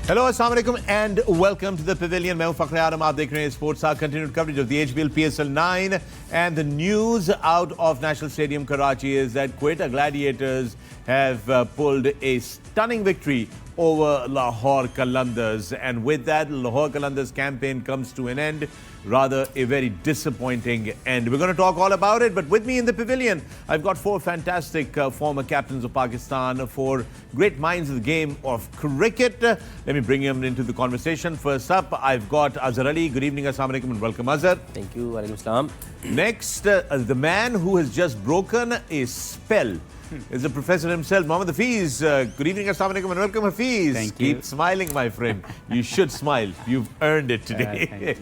Hello अस्सलाम वालेकुम and welcome to the pavilion. मैं हूं फखर आलम, आप देख रहे हैं स्पोर्ट्स का continued coverage of the HBL PSL 9 and the news out of national stadium Karachi is that Quetta Gladiators have pulled A stunning victory over Lahore Qalandars, and with that Lahore Qalandars campaign comes to an end, rather a very disappointing end. We're going to talk all about it, but with me in the pavilion I've got four fantastic former captains of Pakistan, four great minds of the game of cricket. Let me bring them into the conversation. First up, I've got Azhar Ali. Good evening, assalamu alaikum and welcome, Azhar. Thank you, walaikum salam. Next, the man who has just broken a spell is the professor himself, Mohammad Hafiz. Good evening, assalamu alaikum and welcome, Hafiz. Thank you. Keep smiling, my friend. You should smile. You've earned it today. Thank you.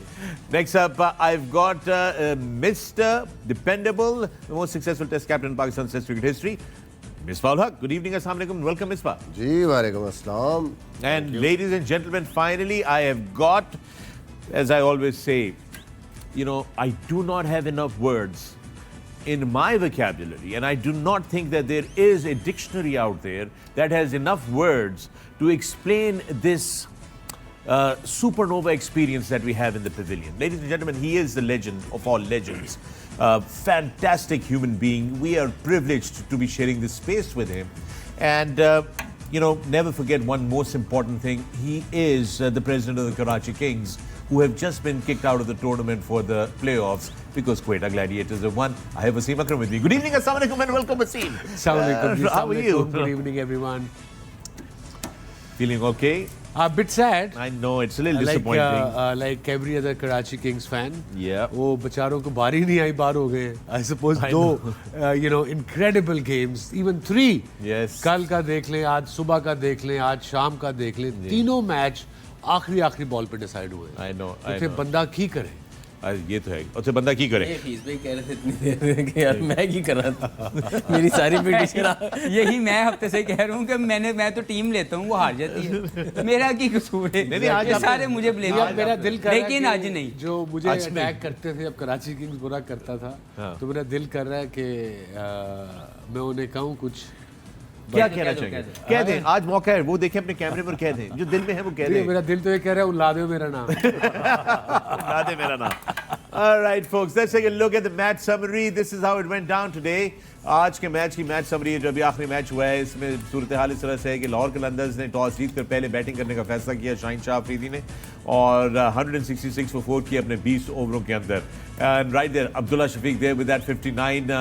Next up, I've got Mr. Dependable, the most successful test captain in Pakistan's test cricket history, Misbah ul Haq. Good evening, assalamu alaikum and welcome, Misbah. जी वालेकुम अस्सलाम. And ladies and gentlemen, finally, I have got, as I always say, you know, I do not have enough words in my vocabulary, and I do not think that there is a dictionary out there that has enough words to explain this supernova experience that we have in the pavilion. Ladies and gentlemen, he is the legend of all legends. Fantastic human being. We are privileged to be sharing this space with him. And you know, never forget one most important thing. He is the president of the Karachi Kings, who have just been kicked out of the tournament for the playoffs because Quetta Gladiators have won. I have Wasim Akram with me. Good evening, assalamu alaikum and welcome, Wasim. Assalamu alaikum. How are you? Good evening, everyone. Feeling okay? A bit sad. I know, it's a little disappointing. Like every other Karachi Kings fan. Yeah. वो बेचारों को बारी नहीं आई, बार हो गए. I suppose I दो, know. incredible games, even three. Yes. कल का देख लें, आज सुबह का देख लें, आज शाम का देख लें. तीनों मैच आखिरी बॉल पे डिसाइड हुए. I know, तो I फिर know. बंदा की करे. ये तो है. अच्छा, बंदा की करे? फीस भाई कह रहे थे इतनी देर में कि यार मैं ही कर रहा था. मेरी सारी पिटीशन यही मैं हफ्ते से कह रहा हूँ कि मैं तो टीम लेता हूँ, वो हार जाती है. मेरा की कसूर है? नहीं, आज ये आपने- सारे मुझे ब्लेम. अब मेरा दिल कर रहा है लेकिन कि आज नहीं. जो मुझे आज नहीं। अटैक करते थे, अब कराची किंग्स बुरा करता था, हाँ। तो मेरा दिल कर रहा है कि मैं उन्हें कहूँ कुछ. क्या कह कहना दो, चाहेंगे? कह दो. कह दें, आज मौका है. वो देखें अपने कैमरे पर, कह दें जो दिल में है वो कह दें. मेरा दिल तो ये कह रहा है उला दो मेरा नाम. ना दे मेरा नाम. All right, folks, let's take a look at the match summary. This is how it went down today. आज के मैच की मैच समरी है. जो अभी आखिरी मैच हुआ है, इसमें सूरत हाल इस तरह से है कि लाहौर कलंदर्स ने टॉस जीत कर पहले बैटिंग करने का फैसला किया शाहीन शाह अफरीदी ने, और 166 for 4 किए अपने 20 ओवरों के अंदर. And right there, Abdullah Shafiq there with that 59.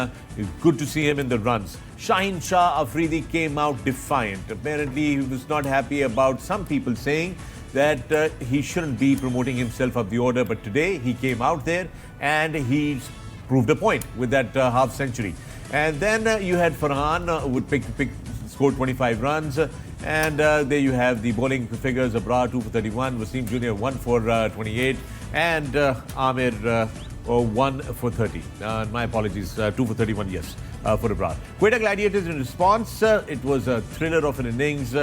Good to see him in the runs. Shaheen Shah Afridi came out defiant. Apparently, he was not happy about some people saying that he shouldn't be promoting himself up the order, but today he came out there and he proved a point with that half century. And then you had Farhan would scored 25 runs, and there you have the bowling figures. Abrar 2 for 31, Wasim Jr. 1 for 28, and Amir 1 for 30. My apologies, 2 for 31, yes, for Abrar. Quetta Gladiators in response, it was a thriller of an innings.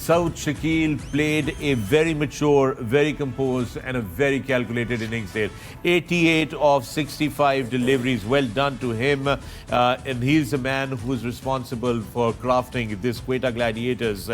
Saud Shakil played a very mature, very composed and a very calculated innings there. 88 of 65 deliveries, well done to him. And he's the man who is responsible for crafting this Quetta Gladiators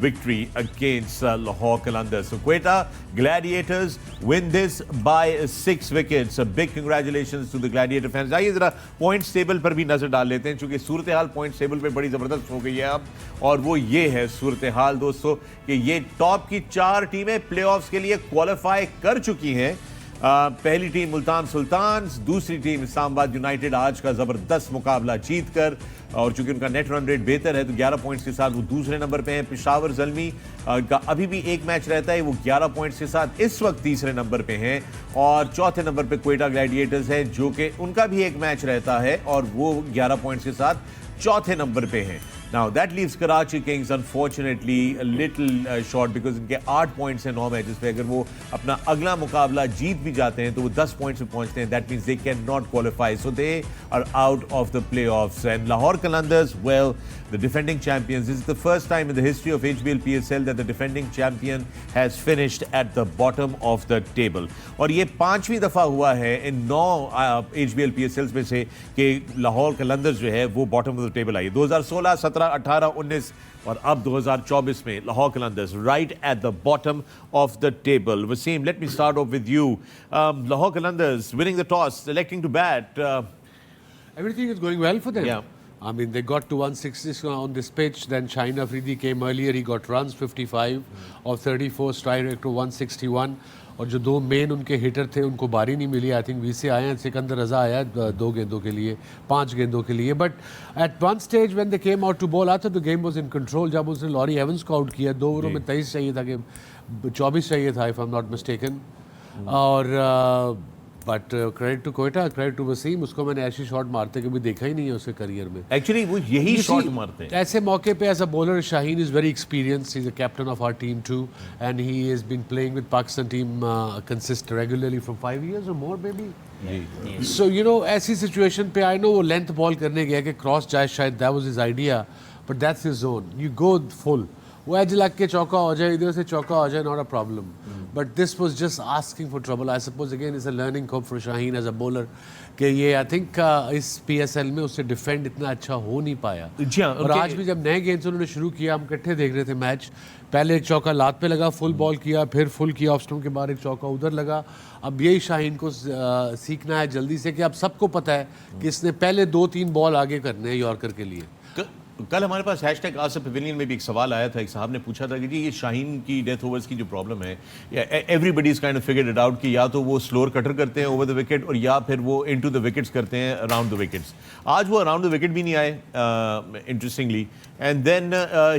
victory against Lahore Qalandars. So Quetta Gladiators win this by 6 wickets. A big congratulations to the Gladiator fans. आइए जरा points table पर भी नजर डाल लेते हैं, क्योंकि सूरत हाल points table पे बड़ी जबरदस्त हो गई है अब, और वो ये है सूरत हाल दोस्तों कि ये टॉप की 4 टीमें प्लेऑफ्स के लिए क्वालिफाई कर चुकी हैं. पहली टीम मुल्तान सुल्तान्स, दूसरी टीम इस्लामाबाद यूनाइटेड आज का जबरदस्त मुकाबला जीतकर, और चूंकि उनका नेट रन रेट बेहतर है तो 11 पॉइंट्स के साथ वो दूसरे नंबर पे हैं. पेशावर ज़ल्मी का अभी भी एक मैच रहता है, वो 11 पॉइंट्स के साथ इस वक्त तीसरे नंबर पे हैं, और चौथे नंबर पे क्वेटा ग्लैडिएटर्स है जो कि उनका भी एक मैच रहता है और वो 11 पॉइंट्स के साथ चौथे नंबर पे हैं. Now that leaves Karachi Kings unfortunately a little short because इनके 8 पॉइंट्स हैं 9 मैचेस पे. अगर वो अपना अगला मुकाबला जीत भी जाते हैं तो वो 10 पॉइंट्स पे पहुंचते हैं. That means they cannot qualify, so they are out of the playoffs. And Lahore Qalandars, well, the defending champions, this is the first time in the history of HBL PSL that the defending champion has finished at the bottom of the table. और ये 5वीं दफा हुआ है इन 9 HBL PSLs में से कि लाहौर कलंदर्स जो है वो bottom of the table I. 2016, 17, 18, 19 और अब 2024 में Lahore Qalandars right at the bottom of the table. Wasim, let me start off with you. Lahore Qalandars winning the toss, selecting to bat. Everything is going well for them. Yeah. I mean, they got to 160 on this pitch. Then Shaheen Afridi came earlier. He got runs 55 of 34, strike rate to 161. और जो दो main उनके heater थे उनको बारी नहीं मिली. I think VC आए हैं, सिकंदर रजा आया 2 गेंदों के लिए, 5 गेंदों के लिए. But at one stage when they came out to bowl, I thought the game was in control. जब उसने लॉरी एवंस को आउट किया, 2 ओवरों में 23 चाहिए था कि 24 चाहिए था, if I am not mistaken. और but credit to Quetta, credit to Wasim, उसको मैंने ऐसी शॉट मारते कभी देखा ही नहीं है उसके करियर में. Actually वो यही शॉट मारते हैं. ऐसे मौके पे as a bowler Shaheen is very experienced. He is a captain of our team too and he has been playing with Pakistan team consist regularly from 5 years or more maybe. So you know ऐसी situation पे I know वो length ball करने गया कि cross जाए, शायद that was his idea, but that's his zone. You go full, वो edge लग के चौका हो जाए, इधर से चौका हो जाए, not a problem. But this was just asking for trouble. I suppose again is a learning curve for Shaheen as a bowler कि ये आई थिंक इस पीएसएल में उससे डिफेंड इतना अच्छा हो नहीं पाया. जी हाँ, और आज भी जब नए गेंद से उन्होंने शुरू किया, हम इकट्ठे देख रहे थे मैच. पहले एक चौका लात पे लगा, फुल बॉल किया, फिर फुल किया ऑफ स्टंप के बाद एक चौका उधर लगा. अब यही शाहीन को सीखना है जल्दी से कि अब सबको पता है कि इसने पहले 2-3 बॉल आगे करने हैं यॉर्कर के लिए. कल हमारे पास हैशटैग आसिफ पवेलियन में भी एक सवाल आया था. एक साहब ने पूछा था कि जी ये शाहीन की डेथ ओवर्स की जो प्रॉब्लम है, everybody is kind of figured it out कि या तो वो स्लोअर कटर करते हैं ओवर द विकेट और या फिर वो इनटू द विकेट्स करते हैं अराउंड द विकेट्स. आज वो अराउंड द विकेट भी नहीं आए interestingly, and then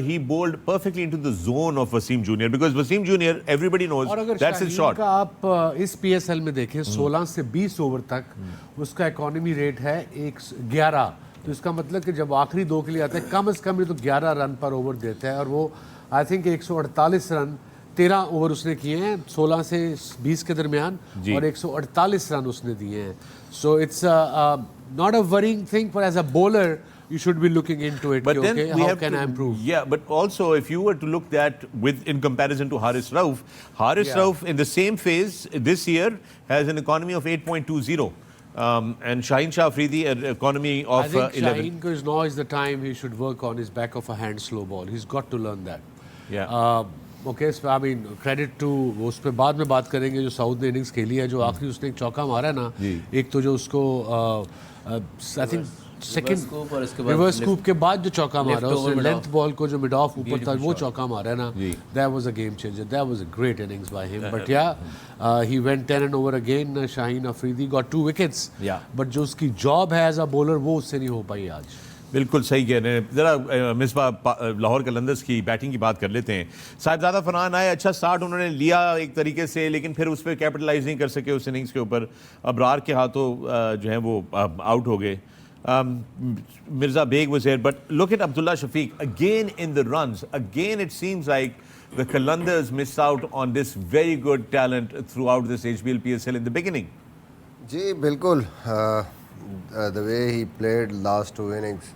he bowled perfectly into the zone of Wasim junior, because Wasim junior everybody knows और अगर दैट्स हिज शाहीन शॉट. का आप इस पीएसएल में देखें 16 से 20 ओवर तक उसका इकोनॉमी रेट है 11. तो इसका मतलब कि जब आखिरी 2 के लिए आता है कम से कम ये तो 11 रन पर ओवर देता है. और वो आई थिंक 148 रन 13 ओवर उसने किए हैं 16 से 20 के दरमियान, और 148 रन उसने दिए हैं. So it's not a worrying thing, पर as a bowler you should be looking into it. But then okay, we how have can to, I improve? Yeah, but also if you were to look that with in comparison to Haris Rauf, Yeah. Rauf in the same phase this year has an economy of 8.20. And Shaheen Shah Afridi an economy I of think 11. Shaheen ko is now is the time he should work on his back of a hand slow ball. He's got to learn that. Yeah. Okay, so I mean credit to वो उस पर बाद में बात करेंगे जो south ने innings खेली है. जो आखिरी उसने एक चौका मारा है ना, एक तो जो उसको आई थिंक सेकंड scoop और इसके बाद रिवर्स left- स्कूप के बाद जो चौका left मारा उसने over लेंथ mid-off. बॉल को जो मिड ऑफ ऊपर था, Beautiful वो shot. चौका मारा है ना, जी. that was a game changer. That was a great innings by him. But yeah, he went 10 and over again. Shaheen Afridi got 2 wickets. Yeah. But जो उसकी जॉब है एज अ बॉलर वो उससे नहीं हो पाई आज. बिल्कुल सही कह रहे हैं. जरा मिसबा लाहौर कलंदर्स की बैटिंग की बात कर लेते हैं. साहिबजादा फरहान आए, अच्छा स्टार्ट उन्होंने लिया एक तरीके से, लेकिन फिर उस पर कैपिटलाइज नहीं कर सके उस इनिंग्स के ऊपर. अबरार के हाथों जो है वो आउट हो गए. Mirza Beg was here, but look at Abdullah Shafiq again in the runs. Again, it seems like the Qalandars missed out on this very good talent throughout this HBL PSL in the beginning. जी बिल्कुल. The way he played last 2 innings,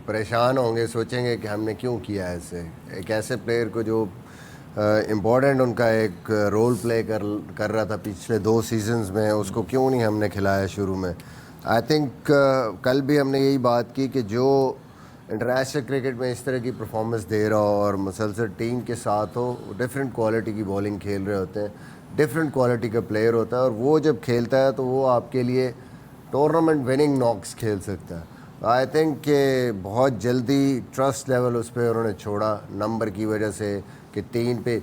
परेशान होंगे, सोचेंगे कि हमने क्यों किया ऐसे. एक ऐसे प्लेयर को जो इम्पोर्टेंट उनका एक रोल प्ले कर रहा था पिछले 2 सीजन्स में, उसको क्यों नहीं हमने खिलाया शुरू में. आई थिंक कल भी हमने यही बात की कि जो इंटरनेशनल क्रिकेट में इस तरह की परफॉर्मेंस दे रहा हो और मुसलसल टीम के साथ हो, डिफरेंट क्वालिटी की बॉलिंग खेल रहे होते हैं, डिफरेंट क्वालिटी का प्लेयर होता है, और वो जब खेलता है तो वो आपके लिए टूर्नामेंट विनिंग नॉक्स खेल सकता है. आई थिंक कि बहुत जल्दी ट्रस्ट लेवल उस पर उन्होंने छोड़ा नंबर की वजह से कि 3 पे.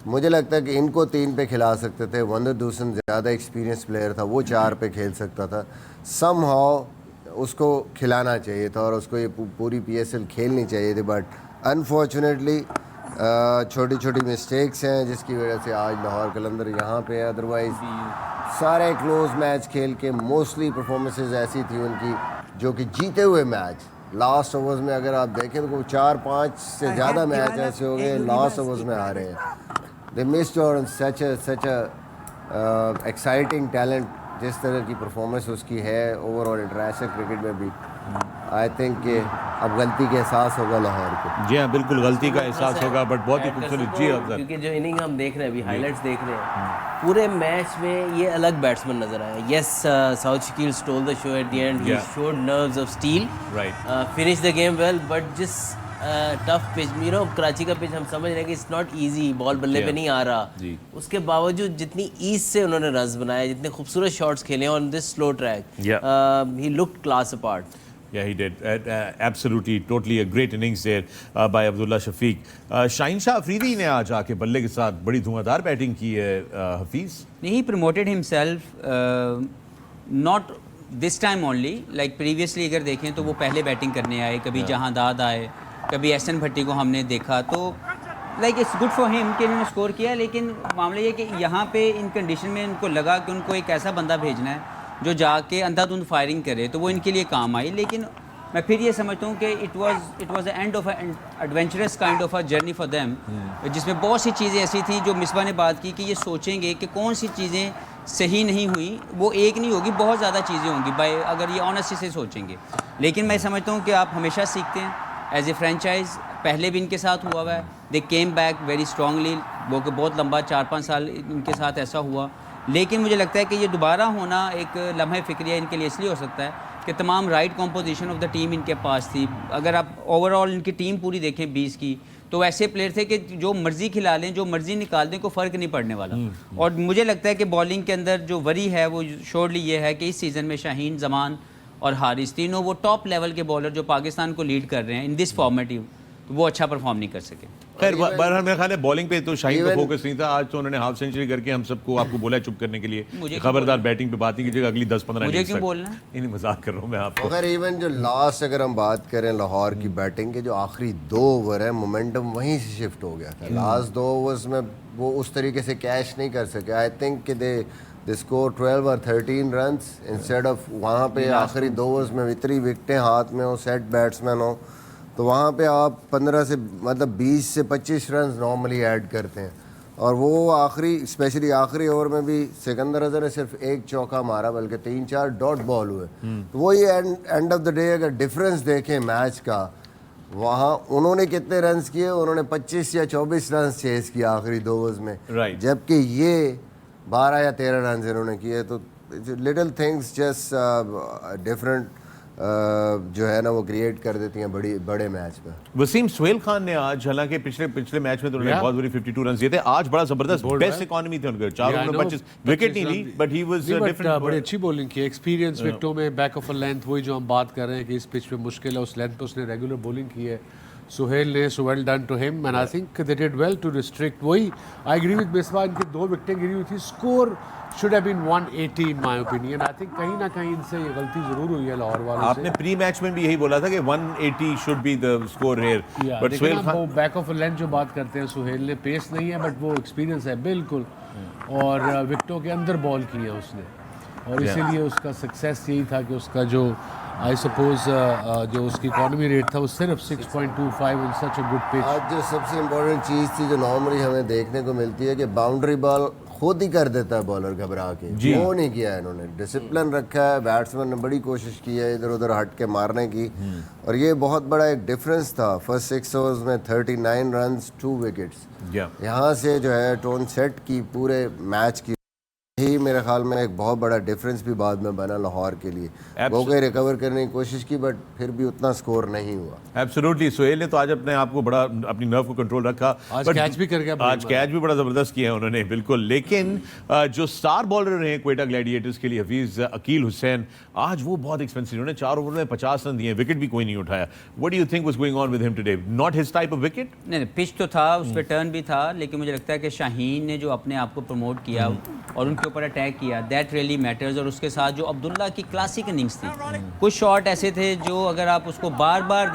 मुझे लगता है कि इनको 3 पे खिला सकते थे. वंदर दूसन ज़्यादा एक्सपीरियंस प्लेयर था, वो 4 पे खेल सकता था. समहाउ उसको खिलाना चाहिए था और उसको ये पूरी पीएसएल खेलनी चाहिए थी. बट अनफॉर्चुनेटली छोटी छोटी मिस्टेक्स हैं जिसकी वजह से आज लाहौर कलंदर यहाँ पे है. अदरवाइज़ सारे क्लोज मैच खेल के मोस्टली परफॉर्मेंसेस ऐसी थी उनकी जो कि जीते हुए मैच लास्ट ओवर्स में अगर आप देखें तो 4-5 से ज़्यादा मैच ऐसे हो गए लास्ट ओवर्स में आ रहे हैं. दे missed on such a exciting talent. जिस तरह की परफॉर्मेंस उसकी है ओवरऑल इंटरनेशनल क्रिकेट में भी, आई थिंक कि अब गलती का एहसास होगा लाहौर को। जी हाँ, बिल्कुल गलती का एहसास होगा, बट बहुत ही ऐड कर खूबसूरत। सकूं, जी अफजल, क्योंकि जो इनिंग हम देख रहे हैं अभी, हाइलाइट्स देख रहे हैं, पूरे मैच में ये अलग बैट्समैन नजर आया। Yes, Saud Shakeel stole the show at the end, he Yeah. Showed nerves of steel, Right. Finish the game well, but जिस tough pitch, you know Karachi का पिच हम समझ रहे हैं कि इट्स नॉट इजी, बॉल बल्ले पे Yeah. नहीं आ रहा, जी। उसके बावजूद जितनी ईज से उन्होंने रन्स बनाए, जितने खूबसूरत शॉट्स खेले on this slow track, he looked class apart. Yeah, he did. Absolutely, totally a great innings there by Abdullah Shafiq. Shaheen Shah Afridi ने आज आके बल्ले के साथ बड़ी धुआंधार बैटिंग की है Hafeez. He promoted himself not this time only, like previously अगर देखें तो वो पहले बैटिंग करने आए, कभी जहांदाद आए, कभी एहसन भट्टी को हमने देखा, तो like it's good for him कि इन्होंने स्कोर किया। लेकिन मामला ये कि यहाँ पे इन कंडीशन में इनको लगा कि उनको एक ऐसा बंदा भेजना है जो जाके अंधाधुंध फायरिंग करे, तो वो इनके लिए काम आई। लेकिन मैं फिर ये समझता हूँ कि it was the end of adventurous kind of a journey for them, जिसमें बहुत सी चीज़ें ऐसी थी जो मिसबा ने बात की कि ये सोचेंगे कि कौन सी चीज़ें सही नहीं हुई, वो एक नहीं होगी, बहुत ज़्यादा चीज़ें होंगी बाय, अगर ये ऑनेस्टी से सोचेंगे। लेकिन मैं समझता हूँ कि आप हमेशा सीखते हैं एज ए फ्रेंचाइज। पहले भी इनके साथ हुआ हुआ है, दे केम बैक वेरी स्ट्रांगली, वो कि बहुत लंबा 4-5 साल इनके साथ ऐसा हुआ। लेकिन मुझे लगता है कि ये दोबारा होना एक लम्हे फ़िक्रिया इनके लिए इसलिए हो सकता है कि तमाम right composition of the team इनके पास थी। अगर आप ओवरऑल इनकी टीम पूरी देखें 20 की, तो ऐसे प्लेयर थे कि जो मर्ज़ी खिला लें, जो मर्ज़ी निकाल दें, को फ़र्क नहीं पड़ने वाला। और मुझे लगता है कि बॉलिंग के अंदर जो वरी है वो श्योरली ये है कि इस सीज़न में शाहीन, जमान और हारिस, तीनों वो टॉप लेवल के बॉलर जो पाकिस्तान को लीड कर रहे हैं इन दिस फॉर्मेटिव, तो वो अच्छा परफॉर्म नहीं कर सके। खैर बहरहाल मेरा ख्याल है बॉलिंग पे तो शाहीन का फोकस नहीं था। आज तो उन्होंने हाफ सेंचुरी करके हम सबको, आपको बोला चुप करने के लिए, खबरदार बैटिंग पे बात नहीं कीजिएगा अगली 10-15 मुझे क्यों बोलना है? नहीं, मजाक कर रहा हूँ मैं आपको। अगर इवन जो लास्ट अगर हम बात करें लाहौर की बैटिंग के, जो आखिरी 2 ओवर है, मोमेंटम वहीं से शिफ्ट हो गया था। लास्ट 2 ओवर्स में वो उस तरीके से कैच नहीं कर सके। आई थिंक कि दे स्कोर 12 और 13 रन्स इंस्टेड ऑफ, वहाँ पे आखिरी 2 ओवर्स में इतनी विकटें हाथ में हो, सेट बैट्समैन हो, तो वहाँ पे आप 15 से मतलब 20 से 25 रन नॉर्मली ऐड करते हैं। और वो आखिरी, स्पेशली आखिरी ओवर में भी सिकंदर अजहर ने सिर्फ 1 चौका मारा, बल्कि 3-4 डॉट बॉल हुए। तो वो ये एंड ऑफ द डे अगर डिफरेंस देखें मैच का, वहाँ उन्होंने कितने रन्स किए, उन्होंने 25 या 24 रन चेस किया आखिरी 2 ओवर्स में, Right. जबकि ये 12 या 13 रन इन्होंने किए। तो लिटिल थिंग्स जस्ट डिफरेंट जो है ना वो क्रिएट कर देती हैं बड़े मैच में। वसीम सुहेल खान ने आज, हालांकि पिछले मैच में तो उन्होंने Yeah. बहुत बड़ी 52 रन दिए थे, आज बड़ा जबरदस्त Bowled बेस्ट well. इकोनॉमी थे उनके, 4 Yeah, I ओवर में know, 25 विकेट नहीं ली, रन बट ही वाज नहीं, but, डिफरेंट। बड़ी अच्छी बॉलिंग की, एक्सपीरियंस विकेटों में, बैक ऑफ अ लेंथ, वही जो हम बात कर रहे हैं कि इस पिच पे मुश्किल है, उस लेंथ पे उसने रेगुलर बॉलिंग की है सुहेल ने। So well done to him and I think they did well to restrict. वही आई एग्री विद मिसबा, इनकी 2 विकेटें गिरी हुई थी, score should have been 180 in my opinion. I think कहीं ना कहीं इनसे ये गलती जरूर हुई है लाहौर वालों से। आपने प्री मैच में भी यही बोला था कि 180 should be the score here, but Suhail वो खान बैक ऑफ लेंथ जो बात करते हैं, सुहेल ने पेस नहीं है बट वो एक्सपीरियंस है बिल्कुल, और विकेटों के अंदर बॉल की है उसने, और इसीलिए उसका सक्सेस यही था कि उसका जो आई सपोज जो उसकी इकॉनमी रेट था वो सिर्फ 6.25 इन सच अ गुड पिच। आज जो सबसे इम्पोर्टेंट चीज़ थी जो नॉर्मली हमें देखने को मिलती है कि बाउंड्री बॉल खुद ही कर देता है बॉलर घबरा के, वो नहीं किया है इन्होंने। डिसिप्लिन रखा है, बैट्समैन ने बड़ी कोशिश की है इधर उधर हट के मारने की, और ये बहुत बड़ा एक डिफरेंस था। फर्स्ट 6 ओवर्स में 39 रन्स 2 विकेट्स, यहाँ से जो है टोन सेट की पूरे मैच की, ही मेरे ख्याल में एक बहुत बड़ा डिफरेंस भी बाद में बना लाहौर के लिए। वो गए रिकवर करने की कोशिश की, बट फिर भी उतना स्कोर नहीं हुआ। एब्सोल्युटली सुहेल ने तो आज अपने आप को बड़ा, अपनी नर्व को कंट्रोल रखा। आज But कैच भी कर गया, आज कैच भी बड़ा जबरदस्त किया है उन्होंने, बिल्कुल। लेकिन जो स्टार बॉलर रहे क्वेटा ग्लैडिएटर्स के लिए हफीज अकील हुसैन, आज वो बहुत एक्सपेंसिव, उन्होंने 4 ओवर में 50 रन दिए, विकेट भी कोई नहीं उठाया। What do you think was going on with him today? Not his type of wicket. नहीं, पिच तो था, उस पर टर्न भी था, लेकिन मुझे लगता है कि शाहीन ने जो अपने आप को प्रमोट किया और उनके ऊपर अटैक किया, दैट रियली मैटर्स। और उसके साथ जो अब्दुल्ला की क्लासिक इनिंग्स थी, कुछ शॉट ऐसे थे जो अगर आप उसको बार बार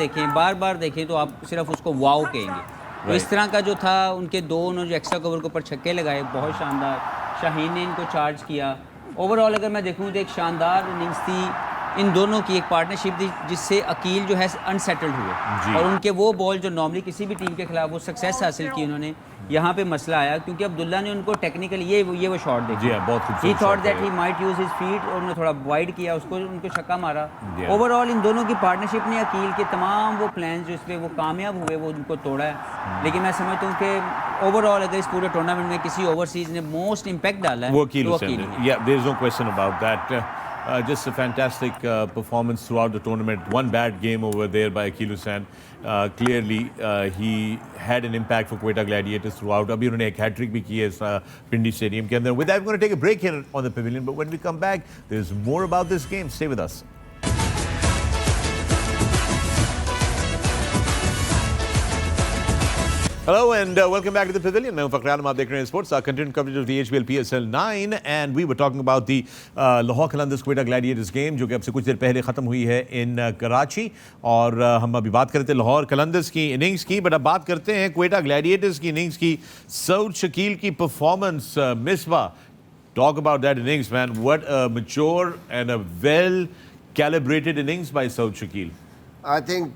देखें तो आप सिर्फ उसको वाओ कहेंगे। तो इस तरह का जो था, उनके 2 उन्होंने जो एक्स्ट्रा कवर के ऊपर छक्के लगाए, बहुत शानदार। शाहीन ने इनको चार्ज किया। ओवरऑल अगर मैं देखूँ तो एक शानदार इनिंग्स थी। इन दोनों की एक पार्टनरशिप थी जिससे अकील जो है अनसेटल्ड जी। हुए और उनके वो बॉल जो नॉर्मली किसी भी टीम के खिलाफ वो सक्सेस हासिल की उन्होंने, यहाँ पे मसला आया क्योंकि अब्दुल्ला ने उनको टेक्निकली ये वो शॉट जी देखा, हाँ, बहुत खूबसूरत ही थॉट shot दैट है। He might use his feet और उन्होंने थोड़ा वाइड किया उसको, उनको छक्का मारा। Yeah. ओवरऑल इन दोनों की पार्टनरशिप ने अकील के तमाम वो प्लान जो इस पे वो कामयाब हुए वो उनको तोड़ा है। लेकिन मैं समझता हूँ कि ओवरऑल अगर इस पूरे टूर्नामेंट में किसी ओवरसीज ने मोस्ट इम्पैक्ट डाला है वो अकील तो हुसैन अकील है। है। Yeah, there is no question about that. Just a fantastic performance throughout the tournament. One bad game over there by Akeel Hussain. Clearly, he had an impact for Quetta Gladiators throughout. अभी उन्होंने एक hat trick भी की है इस पिंडी stadium के अंदर. With that, we're going to take a break here on the pavilion. But when we come back, there's more about this game. Stay with us. Hello and welcome back to the pavilion. मैं हूं फ़खर आलम, आप देख रहे हैं sports content coverage of the HBL PSL 9 and we were talking about the Lahore Qalandars Quetta Gladiators game जो कि अब से कुछ देर पहले ख़त्म हुई है इन कराची और हम अभी बात करते हैं लाहौर कलंदर्स की इनिंग्स की, बट अब बात करते हैं क्वेटा ग्लैडिएटर्स की इनिंग्स की। सऊद शकील की performance, Misbah, talk about that innings, man. What a mature and a well calibrated innings by Saud Shakil. I think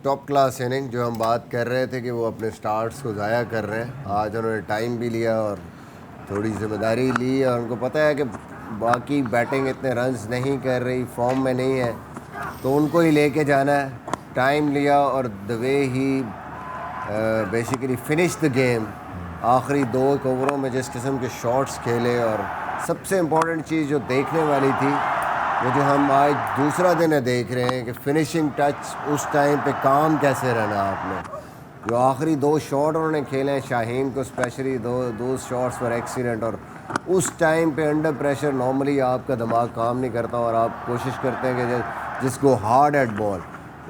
top class inning जो हम बात कर रहे थे कि वो अपने स्टार्ट्स को ज़ाया कर रहे हैं, आज उन्होंने टाइम भी लिया और थोड़ी जिम्मेदारी ली और उनको पता है कि बाकी बैटिंग इतने रन्स नहीं कर रही, फॉर्म में नहीं है, तो उनको ही लेके जाना है। टाइम लिया और the way he basically finish the game, आखिरी 2 ओवरों में जिस किस्म के शॉट्स खेले और सबसे इम्पॉर्टेंट चीज़ जो देखने वाली थी वो जो हम आज दूसरा दिन है देख रहे हैं कि फिनिशिंग टच उस टाइम पे काम कैसे रहना आपने। जो आखिरी 2 शॉट उन्होंने खेले हैं, शाहीन को स्पेशली दो शॉट्स फॉर एक्सीडेंट, और उस टाइम पे अंडर प्रेशर नॉर्मली आपका दिमाग काम नहीं करता और आप कोशिश करते हैं कि जिसको हार्ड एट बॉल,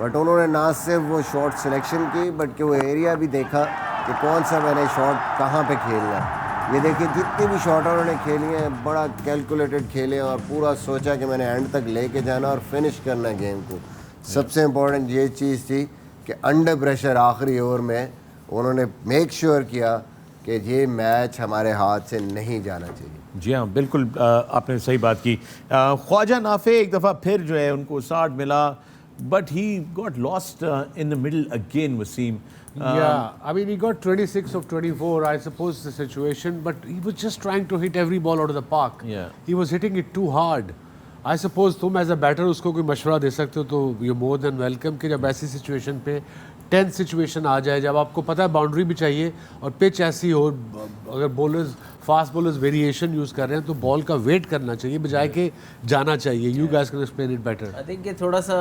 बट उन्होंने ना सिर्फ वो शॉट सिलेक्शन की बट कि वो एरिया भी देखा कि कौन सा मैंने शॉट कहाँ पे खेलना है। ये देखिए जितनी भी शॉट उन्होंने खेली हैं बड़ा कैलकुलेटेड खेले और पूरा सोचा कि मैंने एंड तक लेके जाना और फिनिश करना है गेम को। सबसे इम्पोर्टेंट ये चीज़ थी कि अंडर प्रेशर आखिरी ओवर में उन्होंने मेक श्योर किया कि ये मैच हमारे हाथ से नहीं जाना चाहिए। जी हाँ, बिल्कुल आपने सही बात की। ख्वाजा नाफे एक दफ़ा फिर जो है उनको 60 मिला, but he got lost in the middle again, Wasim. Yeah, I mean, he got 26 of 24, I suppose, the situation, but he was just trying to hit every ball out of the park. Yeah. He was hitting it too hard. I suppose तुम as a batter उसको कोई मशवरा दे सकते हो तो you more than welcome कि जब ऐसी सिचुएशन पे 10 सिचुएशन आ जाए, जब आपको पता है बाउंड्री भी चाहिए और पिच ऐसी हो, अगर bowlers fast bowlers variation use कर रहे हैं तो बॉल का वेट करना चाहिए बजाय के जाना चाहिए। You guys can explain it better. I think ये थोड़ा सा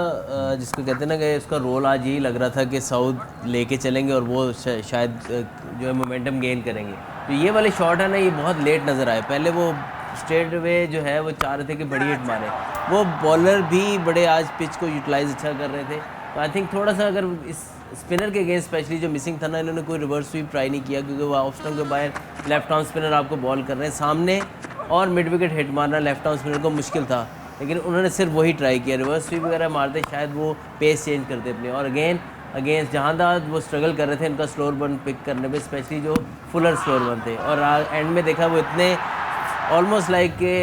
जिसको कहते हैं ना कि उसका रोल आज यही लग रहा था कि साउथ लेके चलेंगे और वो शायद जो है मोमेंटम गेन करेंगे। तो ये वाले शॉट है ना, ये बहुत लेट नज़र आए। पहले वो स्ट्रेट वे जो है वो चाह रहे थे कि बड़ी हिट मारे, वो बॉलर भी बड़े आज पिच को यूटिलाइज अच्छा कर रहे थे। तो आई थिंक थोड़ा सा अगर इस स्पिनर के अगेंस्ट स्पेशली जो मिसिंग था ना, इन्होंने कोई रिवर्स स्वीप ट्राई नहीं किया क्योंकि वो ऑफ स्टंप के बाहर लेफ्ट आर्म स्पिनर आपको बॉल कर रहे हैं सामने और मिड विकेट हिट मारना लेफ्ट आर्म स्पिनर को मुश्किल था, लेकिन उन्होंने सिर्फ वही ट्राई किया। रिवर्स स्वीप वगैरह मारते शायद वो पेस चेंज करते अपने। और अगेन अगेंस्ट जहांदाद वो स्ट्रगल कर रहे थे इनका स्लोअर बर्न पिक करने पे, स्पेशली जो फुलर स्लोअर बर्न थे, और एंड में देखा वो इतने ऑलमोस्ट लाइक के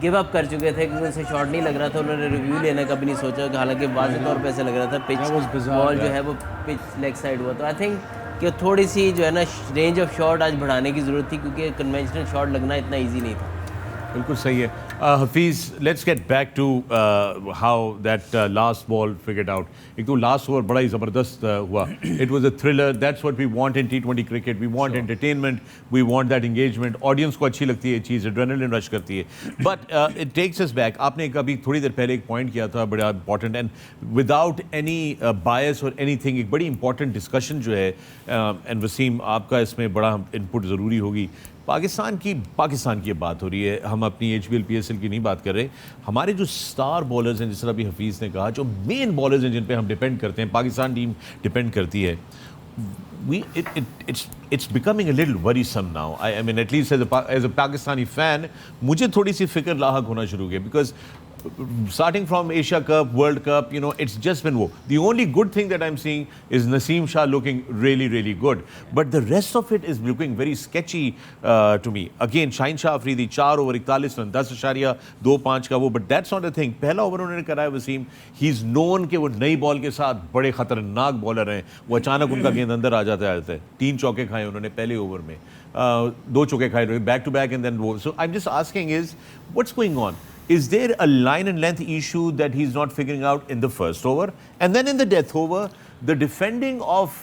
गिव अप कर चुके थे क्योंकि उनसे शॉट नहीं लग रहा था। उन्होंने रिव्यू लेने का भी नहीं सोचा, हालांकि वाज़ेह तौर पे ऐसे लग रहा था पिच बॉल जो है वो पिच लेग साइड हुआ। तो आई थिंक कि थोड़ी सी जो है ना रेंज ऑफ शॉट आज बढ़ाने की ज़रूरत थी क्योंकि कन्वेंशनल शॉट लगना इतना ईजी नहीं था। बिल्कुल सही है। Hafeez, let's get back to how that last ball figured out. एक तो लास्ट ओवर बड़ा ही ज़बरदस्त हुआ। It was a thriller, that's what we want in T20 cricket. We want entertainment, we want that engagement. Audience को अच्छी लगती है ये चीज़, एड्रेनलिन रश करती है, but it takes us back. आपने कभी थोड़ी देर पहले एक पॉइंट किया था बड़ा इंपॉर्टेंट, एंड विदाउट एनी बायस और एनीथिंग एक बड़ी इंपॉर्टेंट डिस्कशन जो है, एंड वसीम आपका इसमें बड़ा इनपुट ज़रूरी होगी। पाकिस्तान की बात हो रही है, हम अपनी HBL PSL की नहीं बात कर रहे। हमारे जो स्टार बॉलर्स हैं, जिस तरह अभी हफीज़ ने कहा, जो मेन बॉलर्स हैं जिन पे हम डिपेंड करते हैं, पाकिस्तान टीम डिपेंड करती है, it's becoming a little worrisome now. I mean, at least as a Pakistani fan, मुझे थोड़ी सी फिक्र लाहक होना शुरू हो गया, because starting from Asia Cup, World Cup, you know, it's just been woe. The only good thing that I'm seeing is Naseem Shah looking really, really good. But the rest of it is looking very sketchy to me. Again, Shaheen Shah Afridi, 4 over 41 run, 10.25 का वो, but that's not the thing. पहला over उन्होंने करा है Wasim, he's known कि वो नई ball के साथ बड़े खतरनाक बॉलर हैं. वो अचानक उनका गेंद अंदर आ जाता है. 3 चौके खाए उन्होंने पहले ओवर में, 2 चौके खाए back to back, and then वो. So I'm just asking is, what's going on? Is there a line and length issue that he's not figuring out in the first over? And then in the death over, the defending of